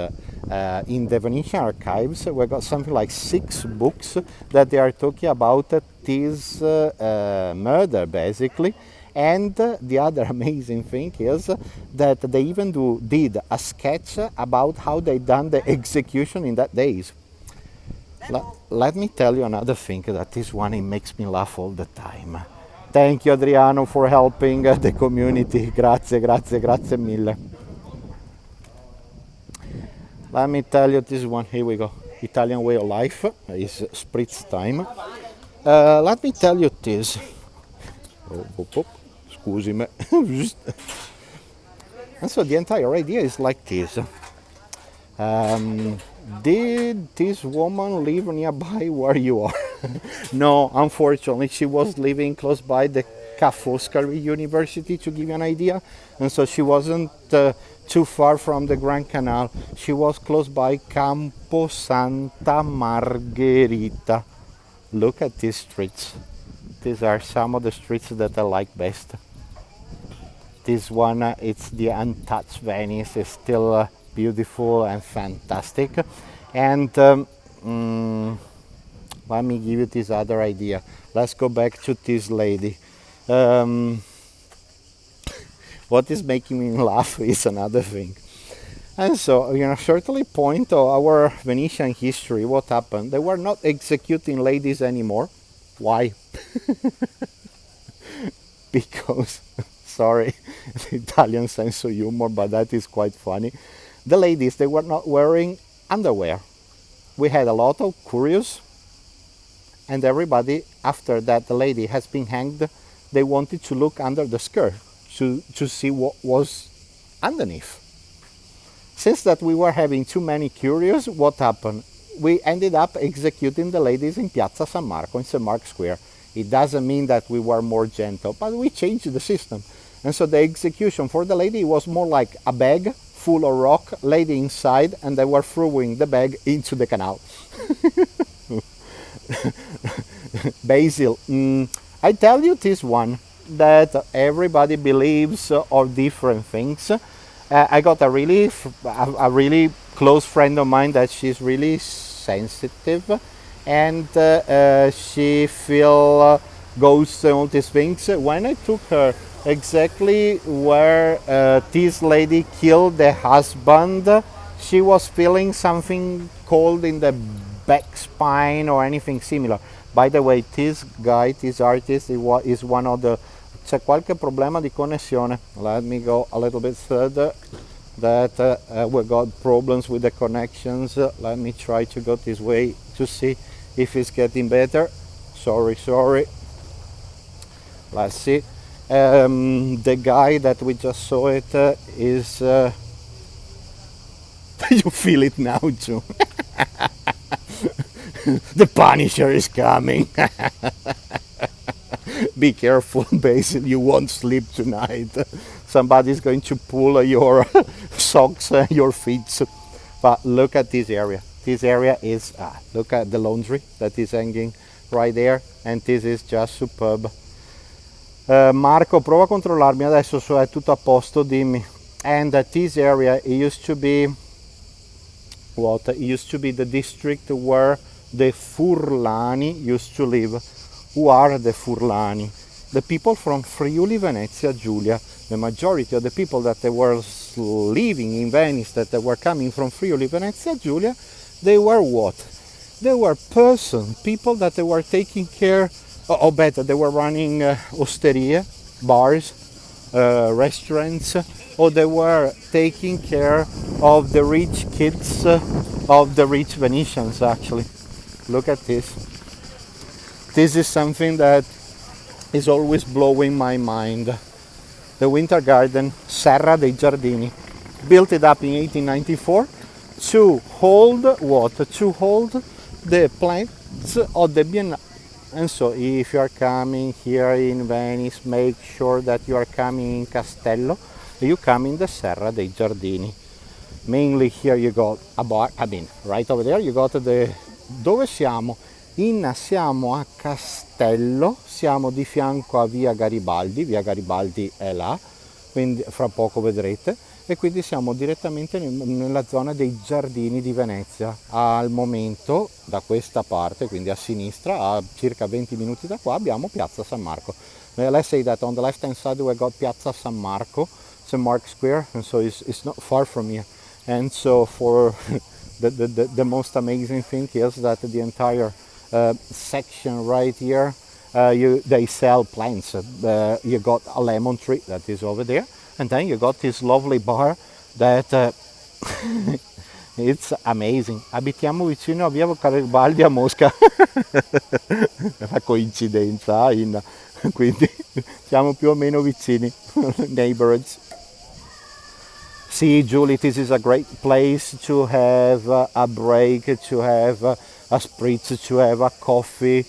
in the Venetian archives, we got something like 6 books that they are talking about this murder, basically. And the other amazing thing is that they even did a sketch about how they done the execution in that days. Let me tell you another thing, that this one, it makes me laugh all the time. Thank you, Adriano, for helping the community. Grazie mille. Let me tell you this one. Here we go. Italian way of life is spritz time. Let me tell you this. Scusi me. And so the entire idea is like this. Did this woman live nearby where you are? No, unfortunately, she was living close by the Ca' Foscari University, to give you an idea. And so she wasn't too far from the Grand Canal. She was close by Campo Santa Margherita. Look at these streets. These are some of the streets that I like best. This one, it's the Untouched Venice. It's still beautiful and fantastic. And let me give you this other idea. Let's go back to this lady. What is making me laugh is another thing. And so, certainly point of our Venetian history, what happened? They were not executing ladies anymore. Why? Because, sorry, the Italian sense of humor, but that is quite funny. The ladies, they were not wearing underwear. We had a lot of curious, and everybody, after that the lady has been hanged, they wanted to look under the skirt to see what was underneath. Since that we were having too many curious, what happened? We ended up executing the ladies in Piazza San Marco, in St. Mark's Square. It doesn't mean that we were more gentle, but we changed the system. And so the execution for the lady was more like a bag full of rock, lady inside, and they were throwing the bag into the canal. Basil, I tell you this one, that everybody believes of different things. I got a really close friend of mine that she's really sensitive, and she feel ghosts and all these things. When I took her exactly where this lady killed the husband, she was feeling something cold in the back spine or anything similar. By the way, this guy, this artist, is one of the... C'è qualche problema di connessione. Let me go a little bit further. That we got problems with the connections. Let me try to go this way to see if it's getting better. Sorry. Let's see. The guy that we just saw it is... you feel it now too. The Punisher is coming. Be careful, Basil, you won't sleep tonight. Somebody's going to pull your socks and your feet. But look at this area. This area is, look at the laundry that is hanging right there, and this is just superb. Marco, prova a controllarmi adesso, so è tutto a posto, dimmi. And this area, it used to be what? It used to be the district where the Furlani used to live. Who are the Furlani? The people from Friuli, Venezia Giulia. The majority of the people that they were living in Venice, that they were coming from Friuli, Venezia Giulia, they were what? They were people that they were taking care, or better, they were running osterie, bars, restaurants, or they were taking care of the rich kids of the rich Venetians, actually. Look at this. This is something that is always blowing my mind. The Winter Garden, Serra dei Giardini, built it up in 1894 to hold what? To hold the plants of the Biennale. And so if you are coming here in Venice, make sure that you are coming in Castello, you come in the Serra dei Giardini. Mainly here you got a bar, right over there you got the... Dove siamo? Siamo a Castello, siamo di fianco a Via Garibaldi è là, quindi fra poco vedrete, e quindi siamo direttamente nella zona dei giardini di Venezia. Al momento, da questa parte, quindi a sinistra, a circa 20 minuti da qua, abbiamo Piazza San Marco. Let's say that on the left hand side we got Piazza San Marco, St. Mark's Square, and so it's not far from here. And so for the most amazing thing is that the entire section right here, they sell plants. You got a lemon tree that is over there, and then you got this lovely bar that it's amazing. Abitiamo vicino a Via Garibaldi a Mosca. Una coincidenza, quindi siamo più o meno vicini, neighborhoods. See, Julie, this is a great place to have a break, to have a spritz, to have a coffee,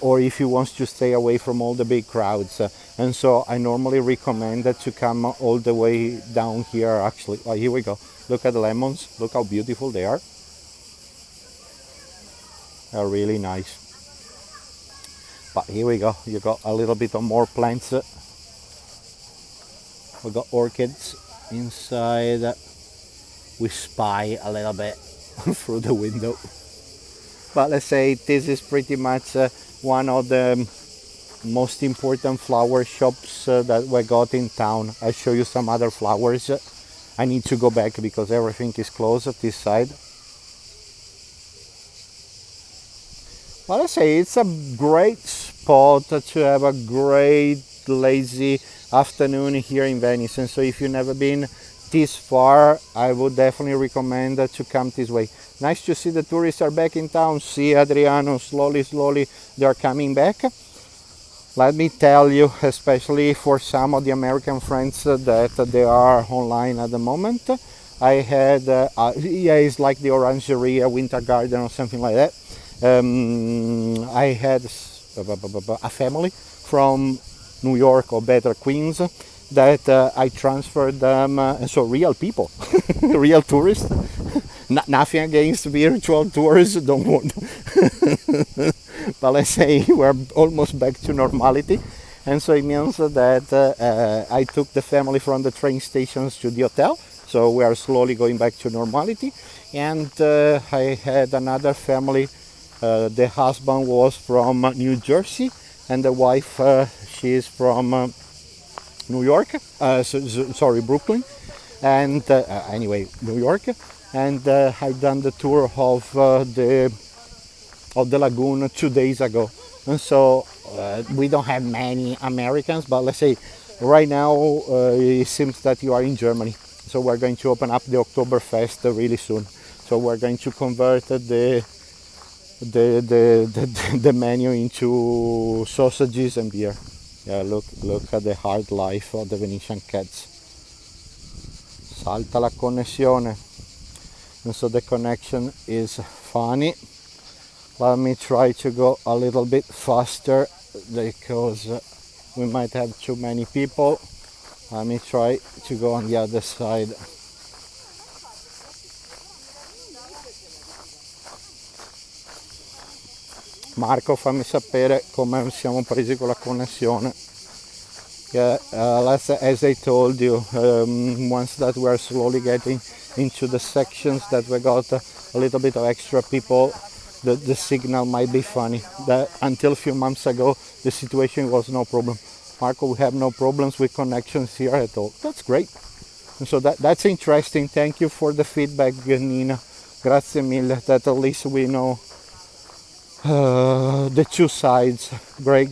or if you want to stay away from all the big crowds. And so I normally recommend to come all the way down here, actually. Oh, here we go. Look at the lemons. Look how beautiful they are. They're really nice. But here we go. You got a little bit of more plants. We got orchids inside. We spy a little bit through the window. But let's say this is pretty much one of the most important flower shops that we got in town. I'll show you some other flowers. I need to go back because everything is closed at this side. Well, let's say it's a great spot to have a great lazy afternoon here in Venice. And so if you've never been this far, I would definitely recommend to come this way. Nice to see the tourists are back in town. See, Adriano, slowly they are coming back. Let me tell you, especially for some of the American friends that they are online at the moment, I had, it's like the Orangerie, Winter Garden or something like that. I had a family from New York, or better Queens, that I transferred them, so real people, real tourists. Nothing against virtual tours, don't want. But let's say we're almost back to normality, and so it means that I took the family from the train stations to the hotel, so we are slowly going back to normality. And I had another family The husband was from New Jersey, and the wife, she is from New York. Sorry, Brooklyn. And anyway, New York. And I done the tour of the lagoon 2 days ago. And so we don't have many Americans, but let's say right now it seems that you are in Germany. So we're going to open up the Oktoberfest really soon. So we're going to convert the menu into sausages and beer. Yeah, look at the hard life of the Venetian cats. Salta la connessione. And so the connection is funny. Let me try to go a little bit faster because we might have too many people. Let me try to go on the other side. Marco, fammi sapere come siamo presi con la connessione. Yeah, as I told you, once that we are slowly getting into the sections that we got a little bit of extra people, the signal might be funny. Until a few months ago, the situation was no problem. Marco, we have no problems with connections here at all. That's great. And so that's interesting. Thank you for the feedback, Nina. Grazie mille. That at least we know the two sides. Great.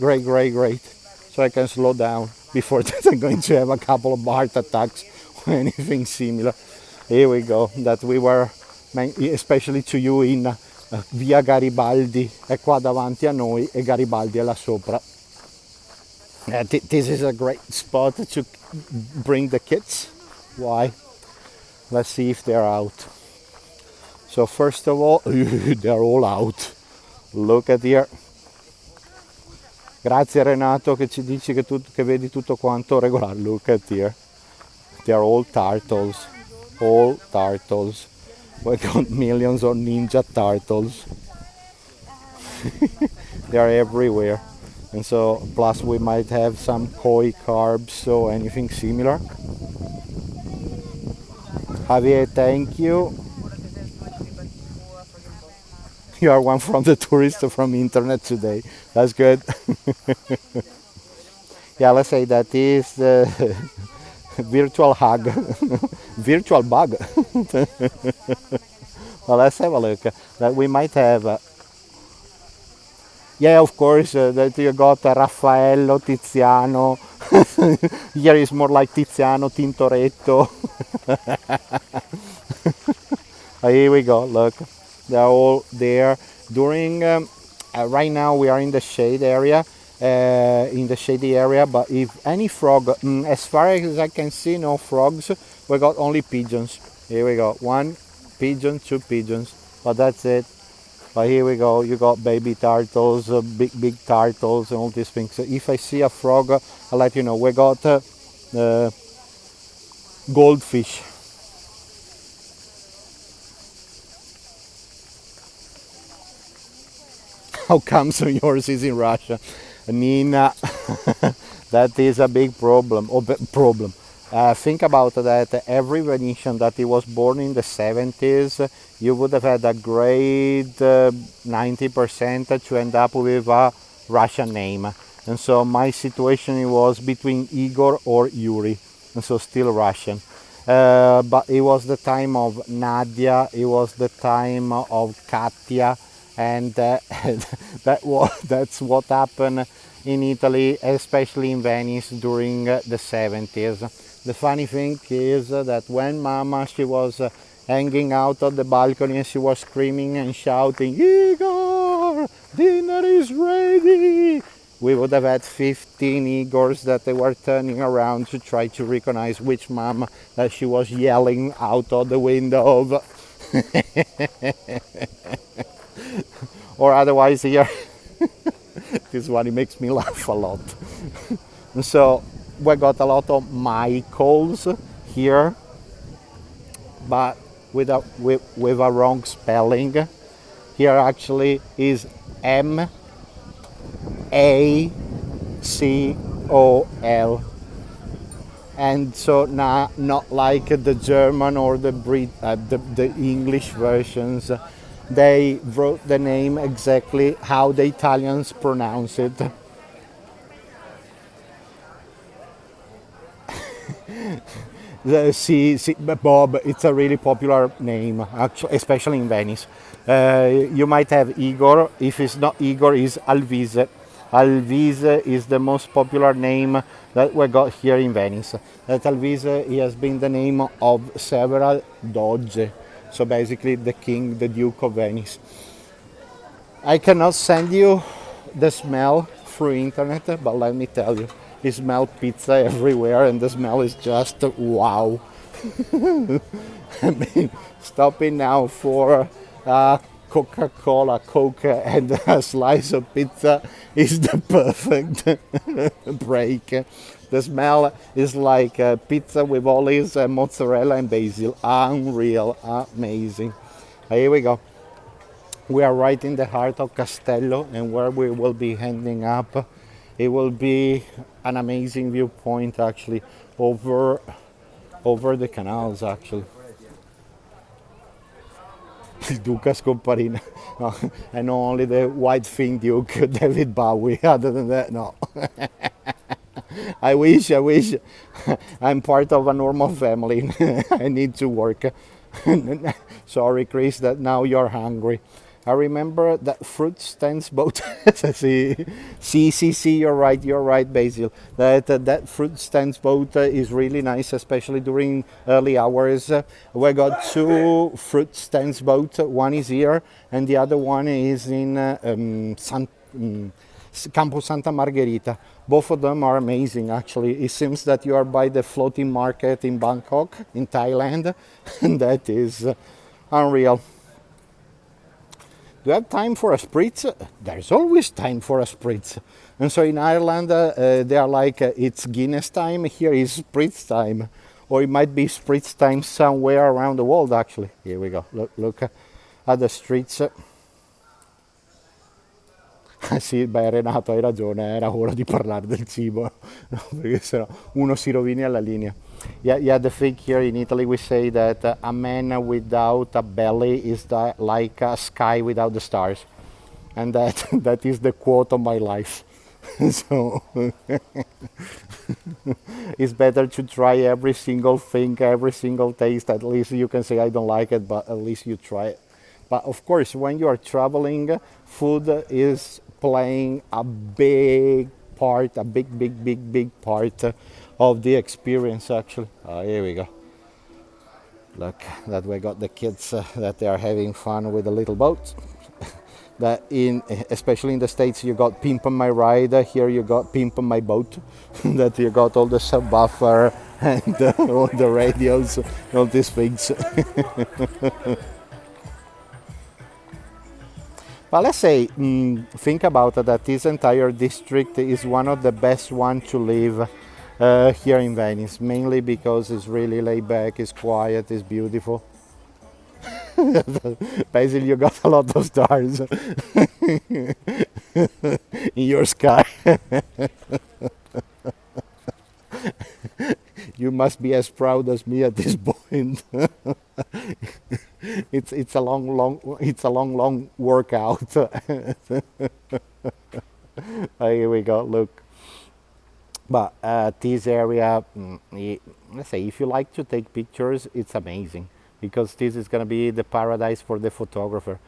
So I can slow down. Before that, I'm going to have a couple of heart attacks or anything similar. Here we go. That we were, especially to you, in via Garibaldi è qua davanti a noi e Garibaldi è là sopra. This is a great spot to bring the kids. Why? Let's see if they're out. So first of all, they're all out. Look at here. Grazie Renato che ci dici che vedi tutto quanto regolare. Look at here. They're all turtles. All turtles. We got millions of ninja turtles. They are everywhere. And so, plus we might have some koi carbs or anything similar. Javier, thank you. You are one from the tourists from internet today. That's good. Yeah, let's say that is the virtual hug. Virtual bug. Well, let's have a look. That we might have. Yeah, of course, that you got Raffaello, Tiziano. Here is more like Tiziano, Tintoretto. Here we go, look. They're all there. During, right now we are in the shade area. Shady area, but if any frog, as far as I can see, no frogs. We got only pigeons. Here we go, 1 pigeon, 2 pigeons, but that's it. But here we go, you got baby turtles, big turtles and all these things. So if I see a frog, I'll let you know. We got goldfish. How comes yours is in Russia? Nina, that is a big problem. Think about that. Every Venetian that he was born in the 70s, you would have had a grade 90% to end up with a Russian name. And so my situation was between Igor or Yuri, and so still Russian. But it was the time of Nadia, it was the time of Katya, and that's what happened in Italy, especially in Venice during the 70s. The funny thing is that when Mama, she was hanging out on the balcony and she was screaming and shouting, Igor, dinner is ready, we would have had 15 Igors that they were turning around to try to recognize which Mama that she was yelling out of the window of. Or otherwise here. This one, it makes me laugh a lot. So we got a lot of Michaels here, but with a wrong spelling. Here actually is M-A-C-O-L, and so not like the German or the English versions. they wrote the name exactly how the Italians pronounce it. Bob, it's a really popular name, actually, especially in Venice. You might have Igor. If it's not Igor, it's Alvise. Alvise is the most popular name that we got here in Venice. That Alvise has been the name of several doge. So basically, the king, the Duke of Venice. I cannot send you the smell through internet, but let me tell you, you smell pizza everywhere, and the smell is just wow. I mean, stopping now for Coca-Cola, Coke, and a slice of pizza is the perfect break. The smell is like pizza with olives, mozzarella, and basil. Unreal, amazing. Here we go. We are right in the heart of Castello, and where we will be ending up, it will be an amazing viewpoint actually over the canals actually. Il Duca scomparina. No, I know only the white thing Duke, David Bowie. Other than that, no. I wish. I'm part of a normal family. I need to work. Sorry, Chris, that now you're hungry. I remember that fruit stands boat. See, you're right, Basil. That fruit stands boat is really nice, especially during early hours. We got two fruit stands boat. One is here, and the other one is in Campo Santa Margherita. Both of them are amazing, actually. It seems that you are by the floating market in Bangkok, in Thailand, and that is unreal. Do you have time for a spritz? There's always time for a spritz. And so in Ireland, they are like, it's Guinness time, here is spritz time. Or it might be spritz time somewhere around the world, actually. Here we go. Look at the streets. Sì, beh, Renato, hai ragione, era ora di parlare del cibo, no, perché sennò uno si rovina la linea. Yeah, the thing here in Italy, we say that a man without a belly is like a sky without the stars. And that is the quote of my life. So it's better to try every single thing, every single taste. At least you can say I don't like it, but at least you try it. But of course, when you are traveling, food is playing a big part, a big part of the experience actually. Here we go. Look, that we got the kids that they are having fun with the little boat. That especially in the States, you got Pimp on My Ride. Here you got Pimp on My Boat. That you got all the subwoofer and all the radios, all these things. But let's say, think about it, that this entire district is one of the best ones to live here in Venice, mainly because it's really laid back, it's quiet, it's beautiful. Basically, you got a lot of stars in your sky. You must be as proud as me at this point. It's a long workout. Here we go. Look, but this area, let's say, if you like to take pictures, it's amazing because this is going to be the paradise for the photographer.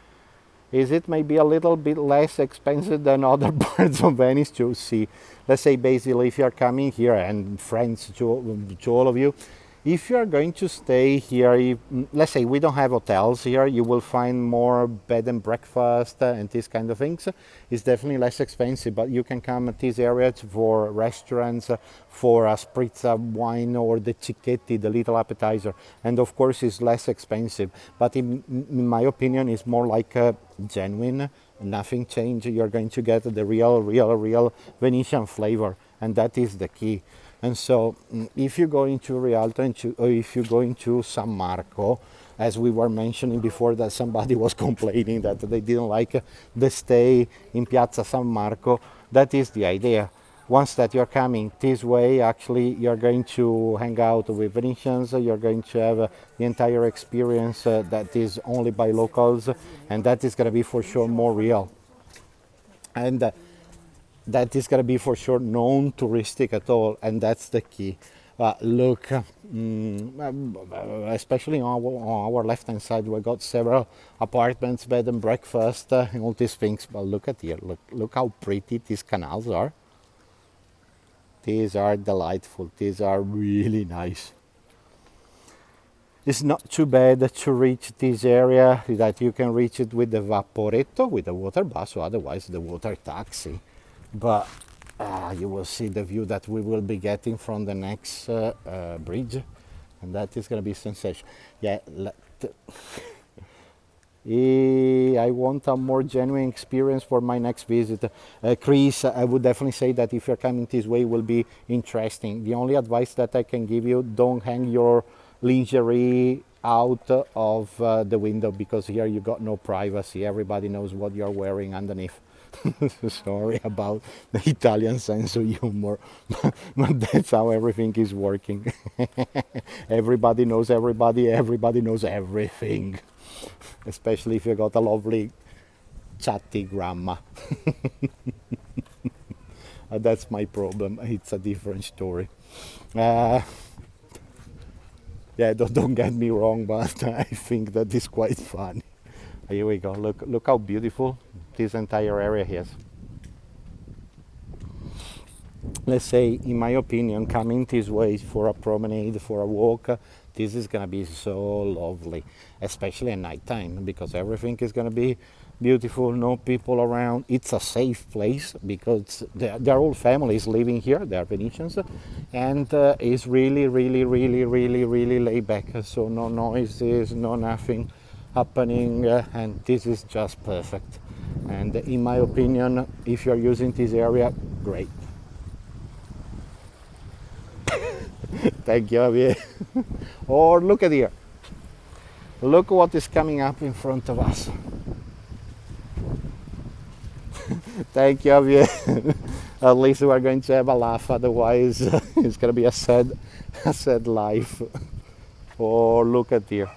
Is it maybe a little bit less expensive than other parts of Venice to see? Let's say basically if you're coming here, and friends to all of you, if you're going to stay here, let's say we don't have hotels here, you will find more bed and breakfast and these kind of things. It's definitely less expensive, but you can come at these areas for restaurants, for a spritz wine or the cicchetti, the little appetizer, and of course it's less expensive. But in my opinion, it's more like a genuine, nothing changed. You're going to get the real Venetian flavor, and that is the key. And so if you go into Rialto or if you go into San Marco, as we were mentioning before, that somebody was complaining that they didn't like the stay in Piazza San Marco, that is the idea. once that you're coming this way, actually you're going to hang out with Venetians, you're going to have the entire experience that is only by locals, and that is going to be for sure more real. And that is going to be for sure non-touristic at all, and that's the key. Look, especially on our left-hand side, we got several apartments, bed and breakfast, and all these things. But look at here, look how pretty these canals are. These are delightful. These are really nice. It's not too bad to reach this area, that you can reach it with the vaporetto, with the water bus, or otherwise the water taxi. But you will see the view that we will be getting from the next bridge, and that is going to be sensational. Yeah, I want a more genuine experience for my next visit. Chris, I would definitely say that if you're coming this way, it will be interesting. The only advice that I can give you, don't hang your lingerie out of the window, because here you got no privacy. Everybody knows what you're wearing underneath. Sorry about the Italian sense of humor, but that's how everything is working. Everybody knows everybody, everybody knows everything. Especially if you got a lovely chatty grandma. That's my problem. It's a different story. Yeah, don't get me wrong, but I think that is quite funny. Here we go. Look how beautiful this entire area is. Let's say, in my opinion, coming this way for a promenade, for a walk, this is going to be so lovely, especially at night time, because everything is going to be beautiful, no people around. It's a safe place because they're all families living here, they're Venetians, and it's really, really, really, really, really laid back. So no noises, no nothing happening, and this is just perfect. And in my opinion, if you're using this area, great. Thank you, Javier. Or look at here. Look what is coming up in front of us. Thank you, Javier. At least we're going to have a laugh, otherwise it's going to be a sad life. Or look at here.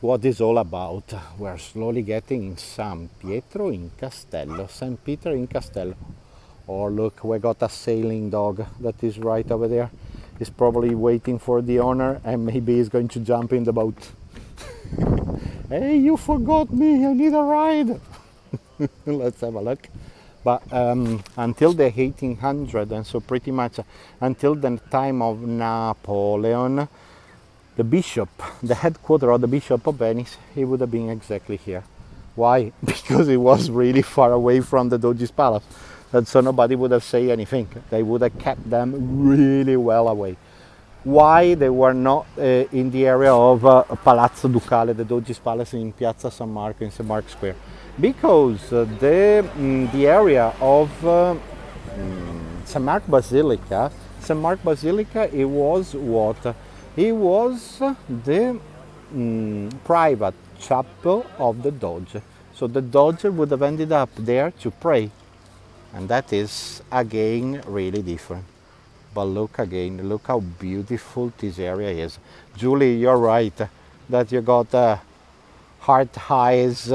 What is all about? We're slowly getting in San Pietro in Castello, St. Peter in Castello. Or look, we got a sailing dog that is right over there. He's probably waiting for the owner, and maybe he's going to jump in the boat. Hey, you forgot me, I need a ride. Let's have a look. But until the 1800s, and so pretty much until the time of Napoleon, the bishop, the headquarters of the Bishop of Venice, he would have been exactly here. Why? Because it was really far away from the Doge's palace. And so nobody would have said anything. They would have kept them really well away. Why they were not in the area of Palazzo Ducale, the Doge's Palace in Piazza San Marco, in St. Mark's Square? Because the area of St. Mark Basilica, it was what? It was the private chapel of the Doge. So the Doge would have ended up there to pray. And that is, again, really different. But look again, look how beautiful this area is. Julie, you're right, that you got heart eyes,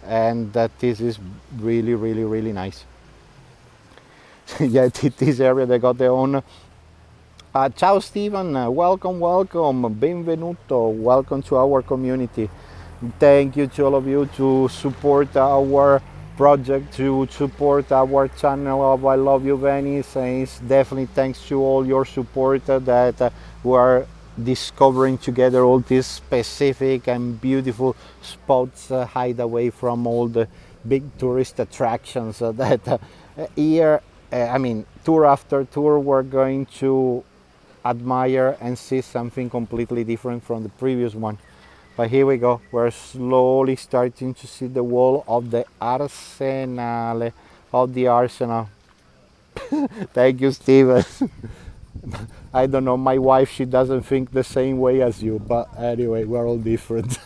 and that this is really, really, really nice. Yeah, this area, they got their own. Ciao Stephen, welcome, benvenuto, welcome to our community. Thank you to all of you to support our project, to support our channel of I Love You Venice, and it's definitely thanks to all your support that we are discovering together all these specific and beautiful spots hide away from all the big tourist attractions that here, I mean, tour after tour, we're going to admire and see something completely different from the previous one. But here we go, we're slowly starting to see the wall of the Arsenale, of the Arsenal. Thank you, Steven. I don't know, my wife, she doesn't think the same way as you, but anyway, we're all different.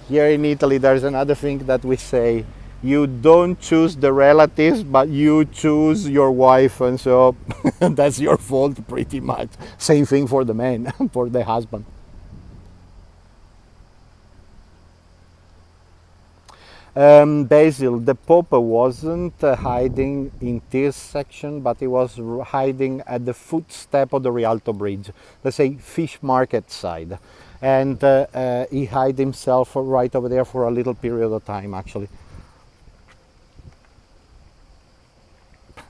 Here in Italy, there's another thing that we say: you don't choose the relatives, but you choose your wife, and so that's your fault pretty much. Same thing for the man, for the husband. Basil, the Pope wasn't hiding in this section, but he was hiding at the footstep of the Rialto Bridge, let's say fish market side. And he hid himself right over there for a little period of time, actually.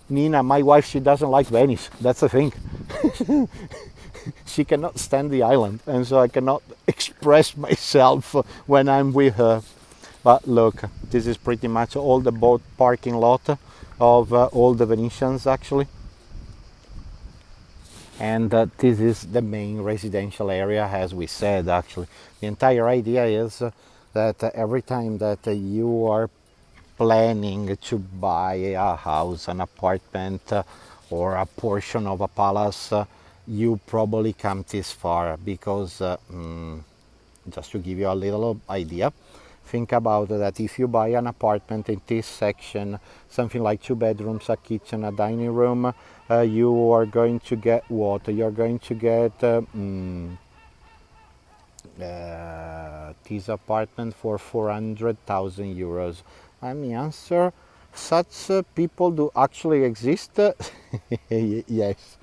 Nina, my wife, she doesn't like Venice. That's the thing. She cannot stand the island, and so I cannot express myself when I'm with her. But look, this is pretty much all the boat parking lot of all the Venetians, actually. And this is the main residential area, as we said, actually. The entire idea is that every time that you are planning to buy a house, an apartment, or a portion of a palace, you probably come this far because, just to give you a little idea, think about that if you buy an apartment in this section, something like 2 bedrooms, a kitchen, a dining room, you are going to get what? You're going to get this apartment for 400,000 euros. And the answer, such people do actually exist? Yes.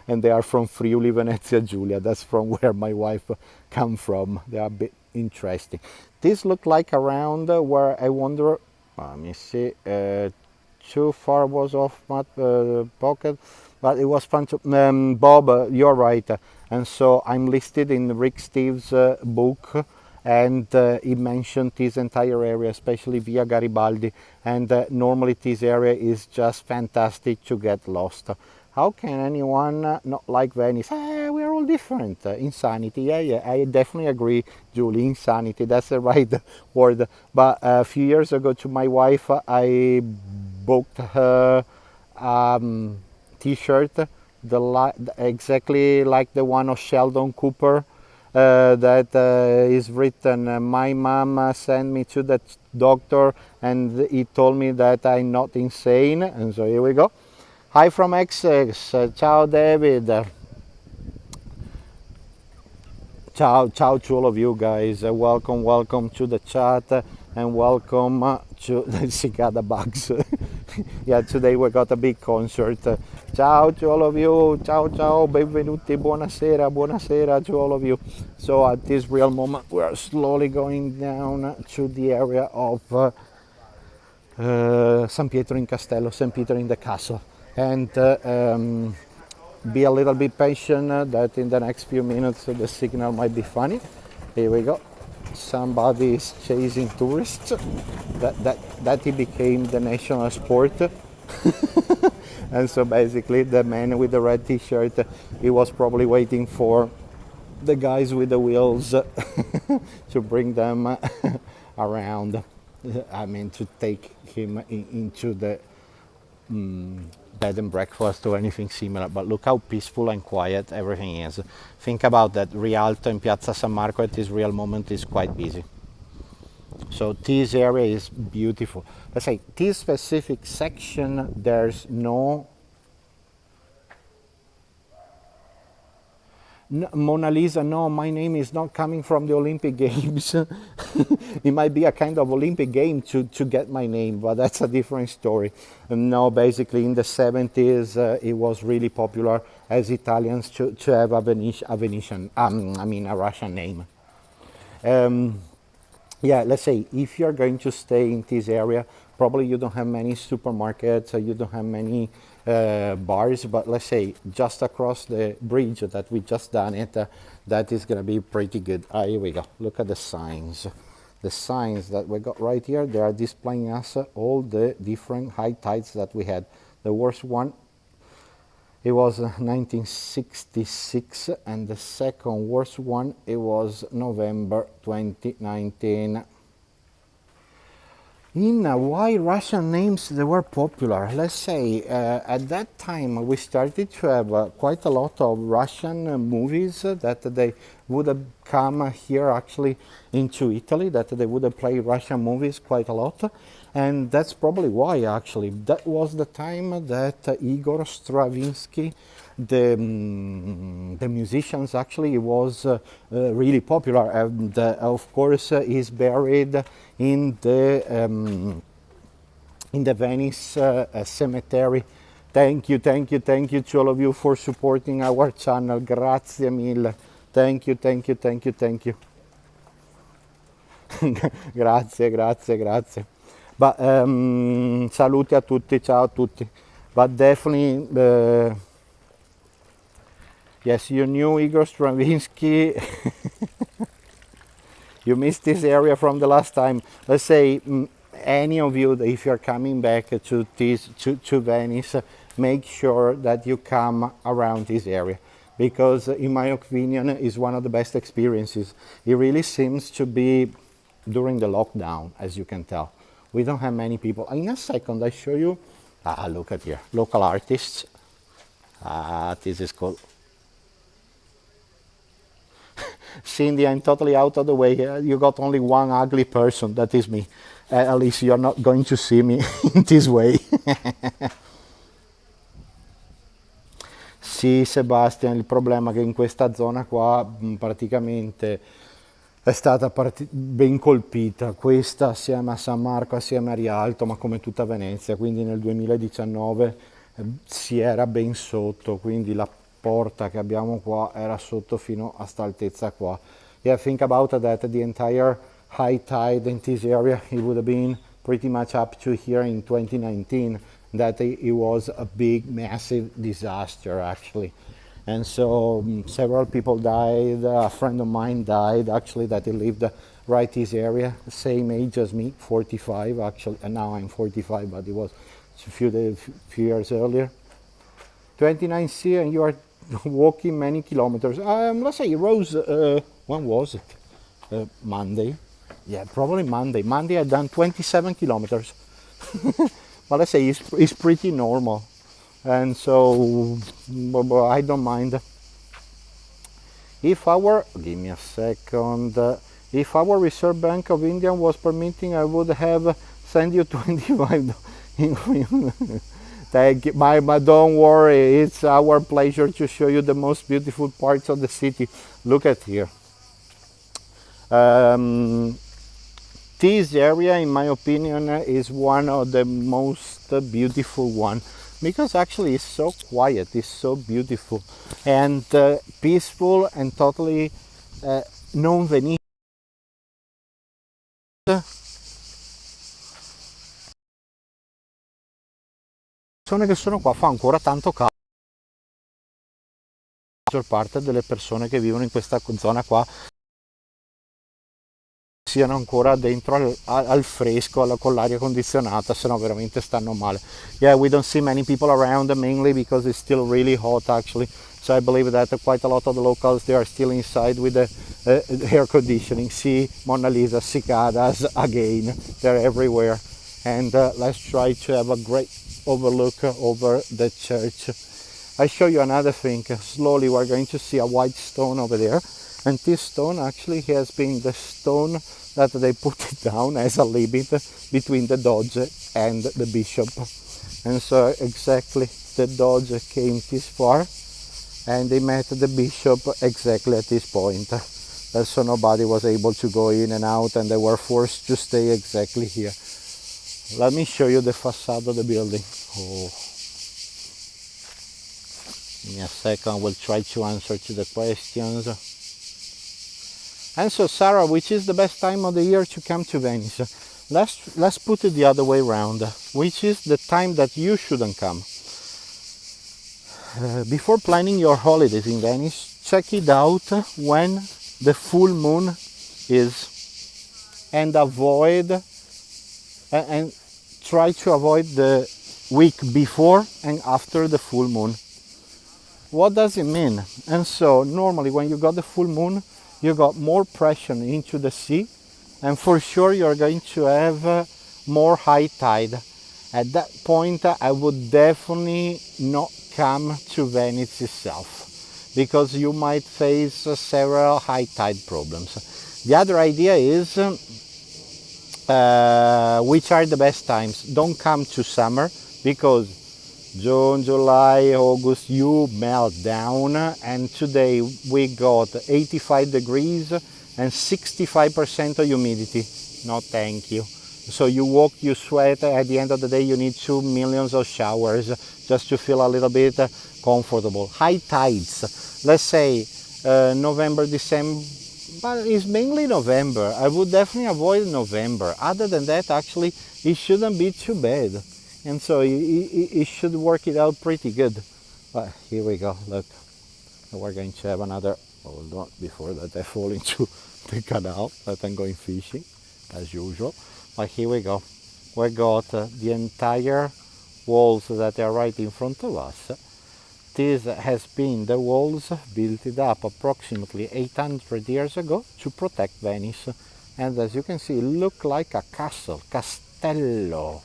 And they are from Friuli, Venezia Giulia. That's from where my wife come from. They are a bit interesting. This look like around where I wonder, let me see, too far was off my pocket, but it was fun to, Bob, you're right. And so I'm listed in Rick Steve's book, and he mentioned this entire area, especially Via Garibaldi, and normally this area is just fantastic to get lost. How can anyone not like Venice? We are all different. Insanity. Yeah, I definitely agree, Julie. Insanity. That's the right word. But a few years ago, to my wife, I booked her T-shirt, exactly like the one of Sheldon Cooper. That is written, my mom sent me to the doctor and he told me that I'm not insane, and so here we go. Hi from Essex, ciao David. Ciao to all of you guys. Welcome to the chat, and welcome to the cicada bugs. Yeah, today we got a big concert. Ciao to all of you. Ciao, benvenuti, buonasera to all of you. So at this real moment, we are slowly going down to the area of San Pietro in Castello, San Peter in the Castle. And be a little bit patient that in the next few minutes the signal might be funny. Here we go. Somebody is chasing tourists. That he became the national sport. And so basically the man with the red t-shirt, he was probably waiting for the guys with the wheels to bring them around. I mean, to take him into the bed and breakfast or anything similar. But look how peaceful and quiet everything is. Think about that. Rialto and Piazza San Marco at this real moment is quite busy. So this area is beautiful. Let's say this specific section, there's no Mona Lisa, no, my name is not coming from the Olympic Games. It might be a kind of Olympic game to get my name, but that's a different story. No, basically in the 70s, it was really popular as Italians to have a Russian name. Yeah, let's say if you're going to stay in this area, probably you don't have many supermarkets, you don't have many bars, but let's say just across the bridge that we just done it, that is going to be pretty good. Here we go. Look at the signs. The signs that we got right here, they are displaying us all the different high tides that we had. The worst one, it was 1966, and the second worst one, it was November 2019. In why Russian names they were popular. Let's say at that time we started to have quite a lot of Russian movies that they would have come here actually into Italy, that they would have played Russian movies quite a lot, and that's probably why actually that was the time that Igor Stravinsky, the musicians actually was really popular, and of course he's buried in the Venice cemetery. Thank you to all of you for supporting our channel. Grazie mille. Thank you. Grazie. But saluti a tutti, ciao a tutti. But definitely, yes, you knew Igor Stravinsky. You missed this area from the last time. Let's say any of you, if you're coming back to Venice, make sure that you come around this area, because in my opinion is one of the best experiences. It really seems to be during the lockdown, as you can tell. We don't have many people. In a second I show you, look at here, local artists. This is cool. Cindy, I'm totally out of the way. You got only one ugly person, that is me. At least you're not going to see me in this way. Sì, Sebastian, il problema è che in questa zona qua praticamente è stata ben colpita, questa assieme a San Marco, assieme a Rialto, ma come tutta Venezia, quindi nel 2019 si era ben sotto, quindi la porta che abbiamo qua era sotto fino a sta altezza qua. Yeah, think about that, the entire high tide in this area, it would have been pretty much up to here in 2019, that it was a big, massive disaster actually. And so several people died. A friend of mine died actually, that he lived right this area, same age as me, 45 actually, and now I'm 45, but it was a few years earlier. 29C, and you are walking many kilometers. Let's say Rose, when was it? Monday. Yeah, probably Monday. Monday I've done 27 kilometers. But let's say it's pretty normal. And so I don't mind. If our, give me a second, if our Reserve Bank of India was permitting, I would have sent you 25. Thank you, but don't worry, it's our pleasure to show you the most beautiful parts of the city. Look at here. This area, in my opinion, is one of the most beautiful one, because actually it's so quiet, it's so beautiful and peaceful and totally non-Venetian. Persone che sono qua, fa ancora tanto caldo. La maggior parte delle persone che vivono in questa zona qua siano ancora dentro al fresco, con l'aria condizionata, se no veramente stanno male. Yeah, we don't see many people around, mainly because it's still really hot actually. So I believe that quite a lot of the locals, they are still inside with the air conditioning. See Mona Lisa, cicadas again, they're everywhere. And let's try to have a great overlook over the church. I show you another thing. Slowly we're going to see a white stone over there, and this stone actually has been the stone that they put it down as a limit between the Doge and the bishop. And so exactly the Doge came this far and they met the bishop exactly at this point. And so nobody was able to go in and out, and they were forced to stay exactly here. Let me show you the facade of the building. Oh. Give me a second, we'll try to answer to the questions. And so, Sarah, which is the best time of the year to come to Venice? Let's put it the other way around. Which is the time that you shouldn't come? Before planning your holidays in Venice, check it out when the full moon is, and avoid and try to avoid the week before and after the full moon. What does it mean? And so normally when you got the full moon, you got more pressure into the sea, and for sure you're going to have more high tide. At that point, I would definitely not come to Venice itself, because you might face several high tide problems. The other idea is which are the best times. Don't come to summer, because June, July, August, you melt down, and today we got 85 degrees and 65% of humidity. No, thank you. So you walk, you sweat, at the end of the day you need 2 millions of showers just to feel a little bit comfortable. High tides, let's say November, December, but it's mainly November. I would definitely avoid November. Other than that, actually, it shouldn't be too bad. And so it should work it out pretty good. But here we go, look. We're going to have another, hold on, before that I fall into the canal that I'm going fishing, as usual. But here we go. We got the entire walls that are right in front of us. This has been the walls built up approximately 800 years ago to protect Venice. And as you can see, it looks like a castle, Castello.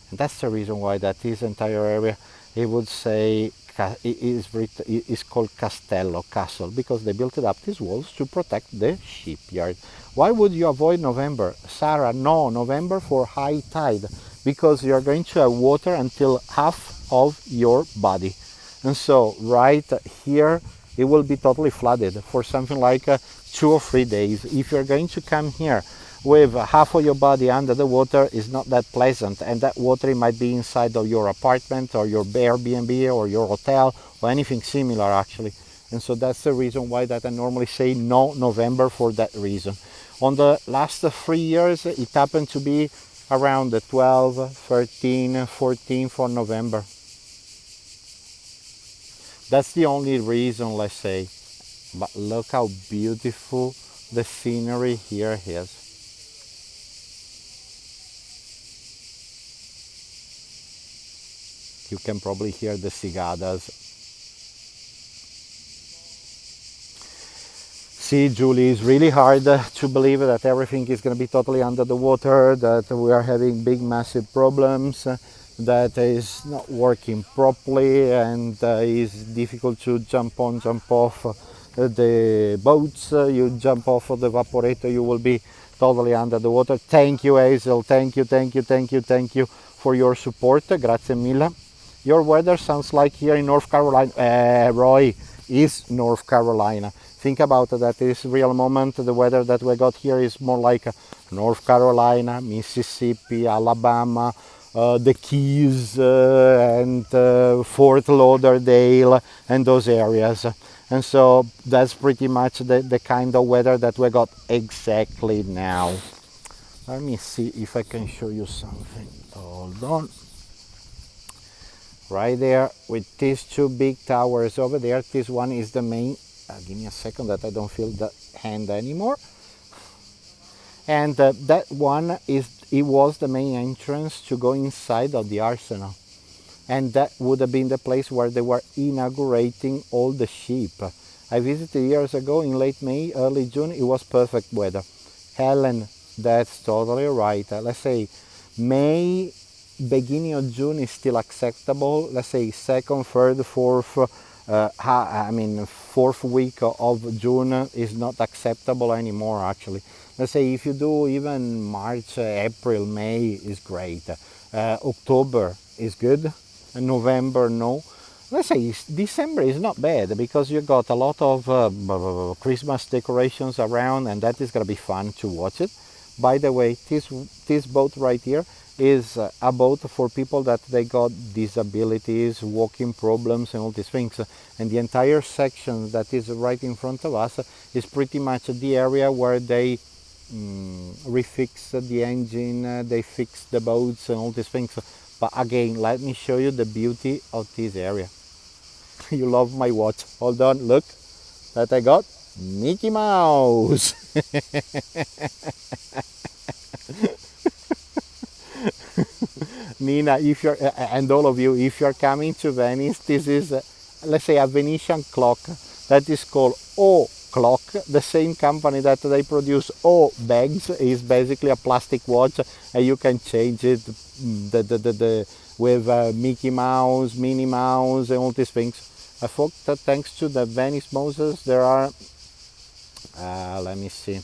And that's the reason why that this entire area, it would say, is called Castello, castle, because they built up these walls to protect the shipyard. Why would you avoid November? Sarah, no, November for high tide, because you're going to have water until half of your body. And so right here, it will be totally flooded for something like 2 or 3 days. If you're going to come here with half of your body under the water, is not that pleasant, and that water might be inside of your apartment or your Airbnb or your hotel or anything similar, actually. And so that's the reason why that I normally say no November, for that reason. On the last 3 years, it happened to be around the 12, 13, 14th of November. That's the only reason, let's say. But look how beautiful the scenery here is. You can probably hear the cicadas. See, Julie, it's really hard to believe that everything is going to be totally under the water, that we are having big, massive problems, that is not working properly, and it's difficult to jump on, jump off the boats. You jump off of the evaporator, you will be totally under the water. Thank you, Hazel. Thank you for your support. Grazie mille. Your weather sounds like here in North Carolina. Roy is North Carolina. Think about that. This real moment, the weather that we got here is more like North Carolina, Mississippi, Alabama, the Keys, and Fort Lauderdale, and those areas. And so that's pretty much the kind of weather that we got exactly now. Let me see if I can show you something. Hold on. Right there with these 2 big towers over there. This one is the main, give me a second that I don't feel the hand anymore. And that one it was the main entrance to go inside of the arsenal. And that would have been the place where they were inaugurating all the ship. I visited years ago in late May, early June. It was perfect weather. Helen, that's totally right. Let's say May, beginning of June is still acceptable. Let's say 2nd, 3rd, 4th, fourth week of June is not acceptable anymore, actually. Let's say if you do even March, April, May is great. October is good. November, no. Let's say December is not bad, because you got a lot of Christmas decorations around, and that is going to be fun to watch it. By the way, this boat right here is a boat for people that they got disabilities, walking problems, and all these things. And the entire section that is right in front of us is pretty much the area where they refix the engine, they fix the boats and all these things. But again, let me show you the beauty of this area. You love my watch. Hold on, look that I got Mickey Mouse. Nina, if you're and all of you, if you're coming to Venice, this is let's say a Venetian clock that is called clock. The same company that they produce O bags is basically a plastic watch, and you can change it with Mickey Mouse, Minnie Mouse, and all these things. I thought that thanks to the Venice Moses there are, let me see,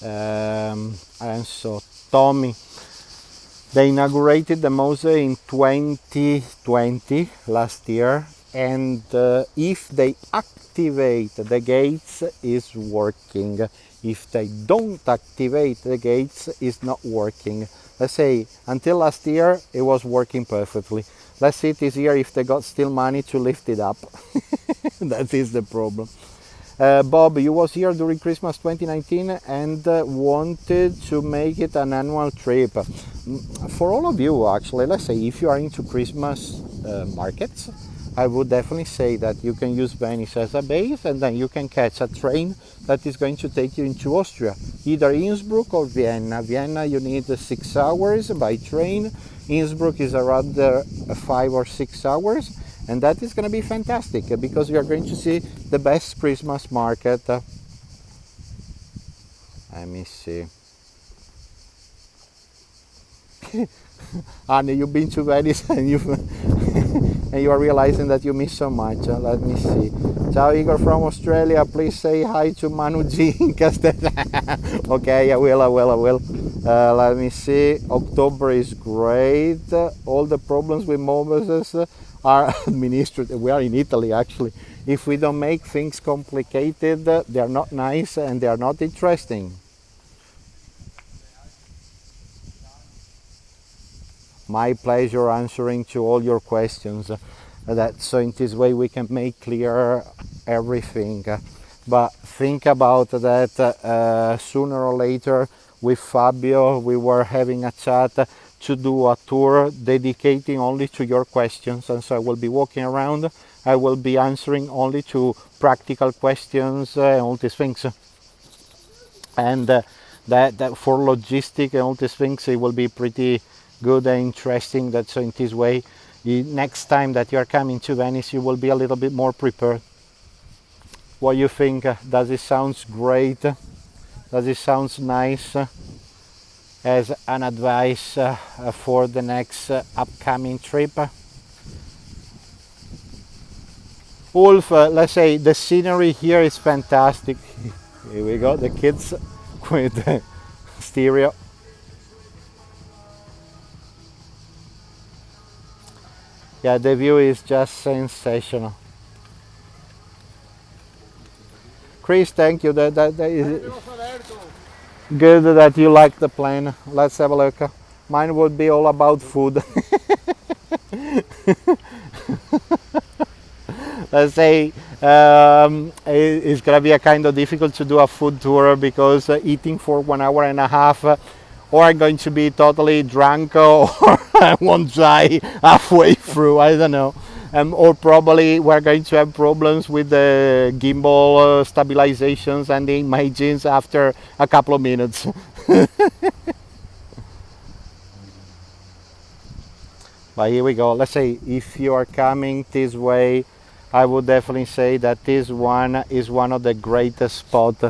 and so Tommy, they inaugurated the museum in 2020, last year, and if they activate the gates, is working. If they don't activate the gates, it's not working. Let's say until last year it was working perfectly. Let's see this year if they got still money to lift it up. That is the problem. Bob, you was here during Christmas 2019 and wanted to make it an annual trip. For all of you, actually, let's say if you are into Christmas markets, I would definitely say that you can use Venice as a base, and then you can catch a train that is going to take you into Austria, either Innsbruck or Vienna. Vienna, you need 6 hours by train. Innsbruck is around 5 or 6 hours. And that is going to be fantastic because we are going to see the best Christmas market. Let me see. Anne, you've been to Venice and you are realizing that you miss so much. Let me see. Ciao Igor from Australia. Please say hi to Manu G in Castello. Okay, I will. Let me see. October is great. All the problems with Moses are administrative. We are in Italy actually. If we don't make things complicated, they are not nice and they are not interesting. My pleasure answering to all your questions. So in this way we can make clear everything. But think about that sooner or later with Fabio we were having a chat to do a tour dedicating only to your questions, and so I will be walking around. I will be answering only to practical questions and all these things. And that for logistic and all these things it will be pretty good and interesting. That so in this way, the next time that you are coming to Venice, you will be a little bit more prepared. What you think? Does it sound great? Does it sound nice? As an advice for the next upcoming trip. Ulf, let's say the scenery here is fantastic. Here we go, the kids with the stereo. Yeah, the view is just sensational. Chris, thank you. That is good that you like the plane. Let's have a look. Mine would be all about food. Let's say it's gonna be a kind of difficult to do a food tour because eating for 1 hour and a half, or I'm going to be totally drunk, or I won't die halfway through. I don't know. Or probably we're going to have problems with the gimbal stabilizations and the images after a couple of minutes. But here we go. Let's say if you are coming this way, I would definitely say that this one is one of the greatest spots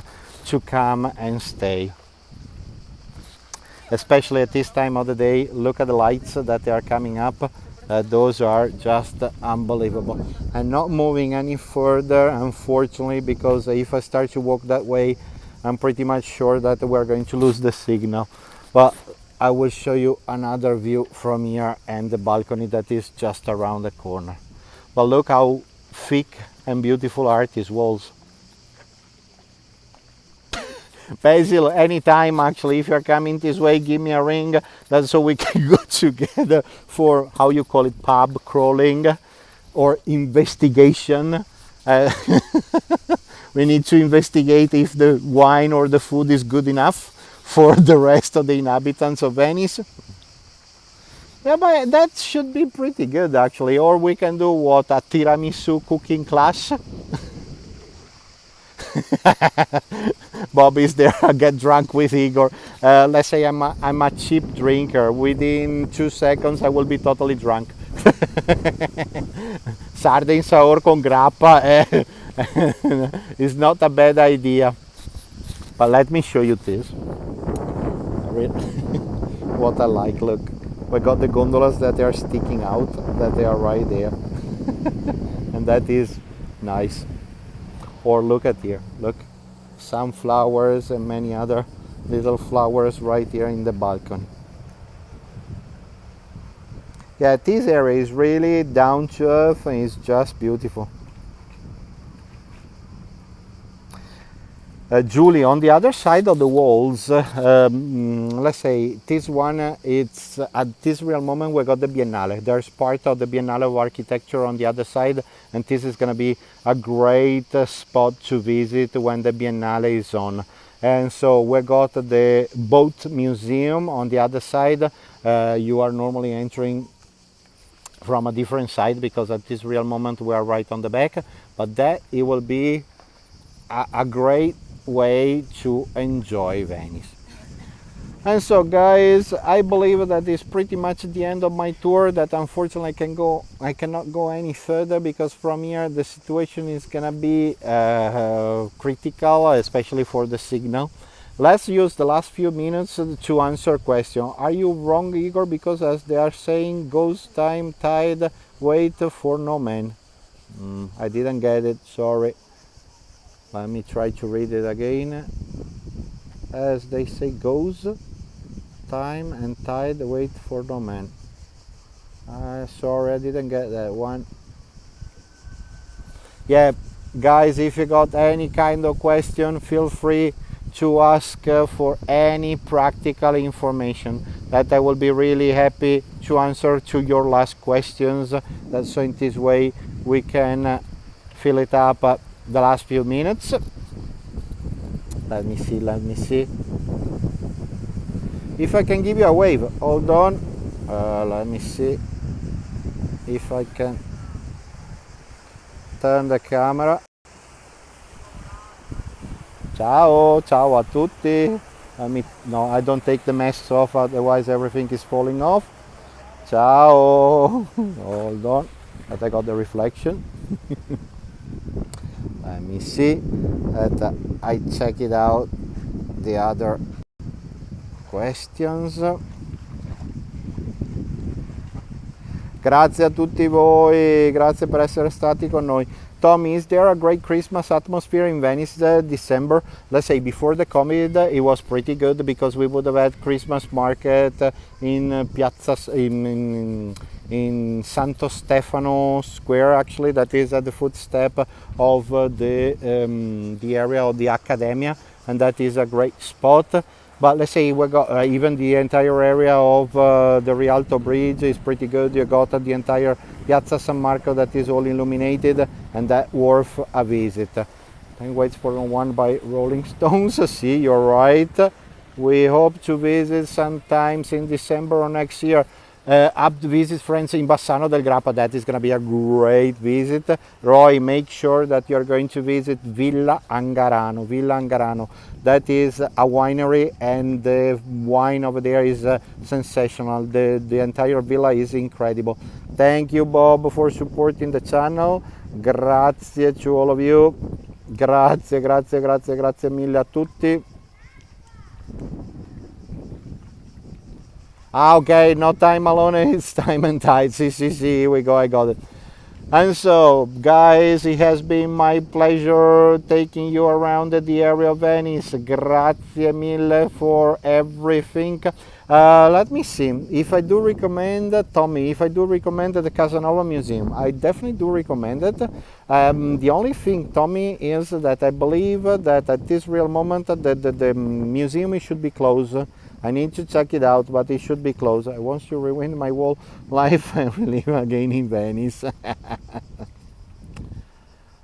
to come and stay. Especially at this time of the day, look at the lights that they are coming up. Those are just unbelievable. I'm not moving any further, unfortunately, because if I start to walk that way, I'm pretty much sure that we're going to lose the signal. But I will show you another view from here and the balcony that is just around the corner. But look how thick and beautiful are these walls. Basil, anytime actually, if you're coming this way, give me a ring. That's so we can go together for, how you call it, pub crawling or investigation. We need to investigate if the wine or the food is good enough for the rest of the inhabitants of Venice. Yeah, but that should be pretty good actually. Or we can do what, a tiramisu cooking class. Bob is there. I get drunk with Igor. Let's say I'm a cheap drinker. Within 2 seconds I will be totally drunk. Sarde in saor con grappa It's not a bad idea. But let me show you this. What I like, look. We got the gondolas that are sticking out, that they are right there. And that is nice. Or look at here, look. Sunflowers and many other little flowers right here in the balcony. Yeah, this area is really down to earth and it's just beautiful. Julie, on the other side of the walls, let's say this one, it's at this real moment we got the Biennale. There's part of the Biennale of Architecture on the other side, and this is going to be a great spot to visit when the Biennale is on. And so we got the boat museum on the other side. You are normally entering from a different side because at this real moment we are right on the back, but that it will be a great way to enjoy Venice. And so guys, I believe that is pretty much the end of my tour, that unfortunately I cannot go any further because from here the situation is gonna be critical, especially for the signal. Let's use the last few minutes to answer question. Are you wrong, Igor? Because as they are saying, ghost time, tide, wait for no man. I didn't get it, sorry. Let me try to read it again. As they say, goes, time and tide, wait for no man. Sorry, I didn't get that one. Yeah, guys, if you got any kind of question, feel free to ask for any practical information that I will be really happy to answer to your last questions. So in this way we can fill it up the last few minutes. Let me see if I can give you a wave. Hold on, let me see if I can turn the camera. Ciao a tutti. No, I don't take the masks off, otherwise everything is falling off. Ciao. Hold on, but I got the reflection. Let me see that I check it out, the other questions. Grazie a tutti voi, grazie per essere stati con noi. Tommy, is there a great Christmas atmosphere in Venice December? Let's say before the COVID, it was pretty good because we would have had Christmas market in Piazza, in Santo Stefano Square, actually, that is at the footstep of the area of the Accademia, and that is a great spot. But let's say we got even the entire area of the Rialto Bridge is pretty good. You got the entire Piazza San Marco that is all illuminated, and that worth a visit. Time waits for one by Rolling Stones. See, you're right. We hope to visit sometimes in December or next year. Up to visit friends in Bassano del Grappa. That is going to be a great visit. Roy, make sure that you're going to visit Villa Angarano. Villa Angarano. That is a winery, and the wine over there is sensational. The entire villa is incredible. Thank you, Bob, for supporting the channel. Grazie to all of you. Grazie mille a tutti. Okay, not time alone, it's time and tide. See, here we go, I got it. And so, guys, it has been my pleasure taking you around the area of Venice. Grazie mille for everything. Let me see, if I do recommend, Tommy, if I do recommend the Casanova Museum, I definitely do recommend it. The only thing, Tommy, is that I believe that at this real moment the museum should be closed. I need to check it out, but it should be closed. I want to rewind my whole life and live again in Venice.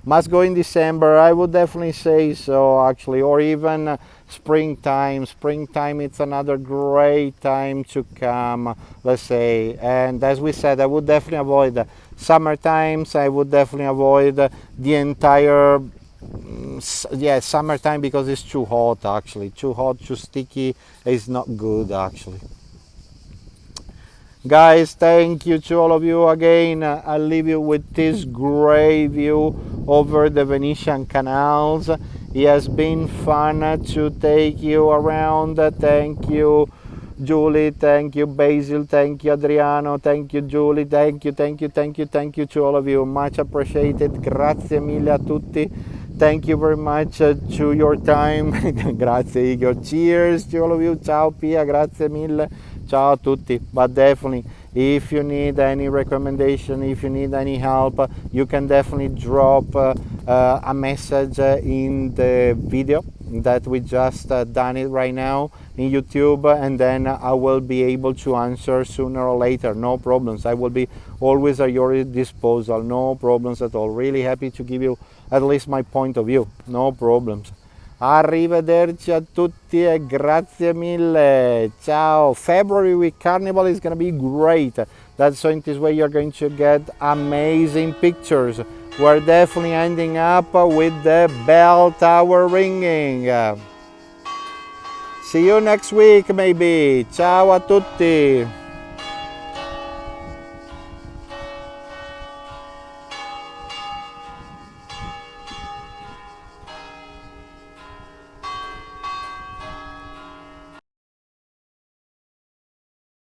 Must go in December, I would definitely say so, actually, or even springtime. Springtime, it's another great time to come, let's say. And as we said, I would definitely avoid summer times. I would definitely avoid the entire summertime, because it's too hot, actually. Too hot, too sticky, is not good, actually. Guys, thank you to all of you again. I'll leave you with this great view over the Venetian canals. It has been fun to take you around. Thank you, Julie. Thank you, Basil. Thank you, Adriano. Thank you, Julie. Thank you to all of you. Much appreciated. Grazie mille a tutti. Thank you very much to your time. Grazie, Igor. Cheers to all of you. Ciao, Pia. Grazie mille. Ciao a tutti. But definitely, if you need any recommendation, if you need any help, you can definitely drop a message in the video that we just done it right now in YouTube, and then I will be able to answer sooner or later. No problems. I will be always at your disposal. No problems at all. Really happy to give you at least my point of view. No problems. Arrivederci a tutti e grazie mille. Ciao. February with Carnival is going to be great. That's so in this way you're going to get amazing pictures. We're definitely ending up with the bell tower ringing. See you next week maybe. Ciao a tutti.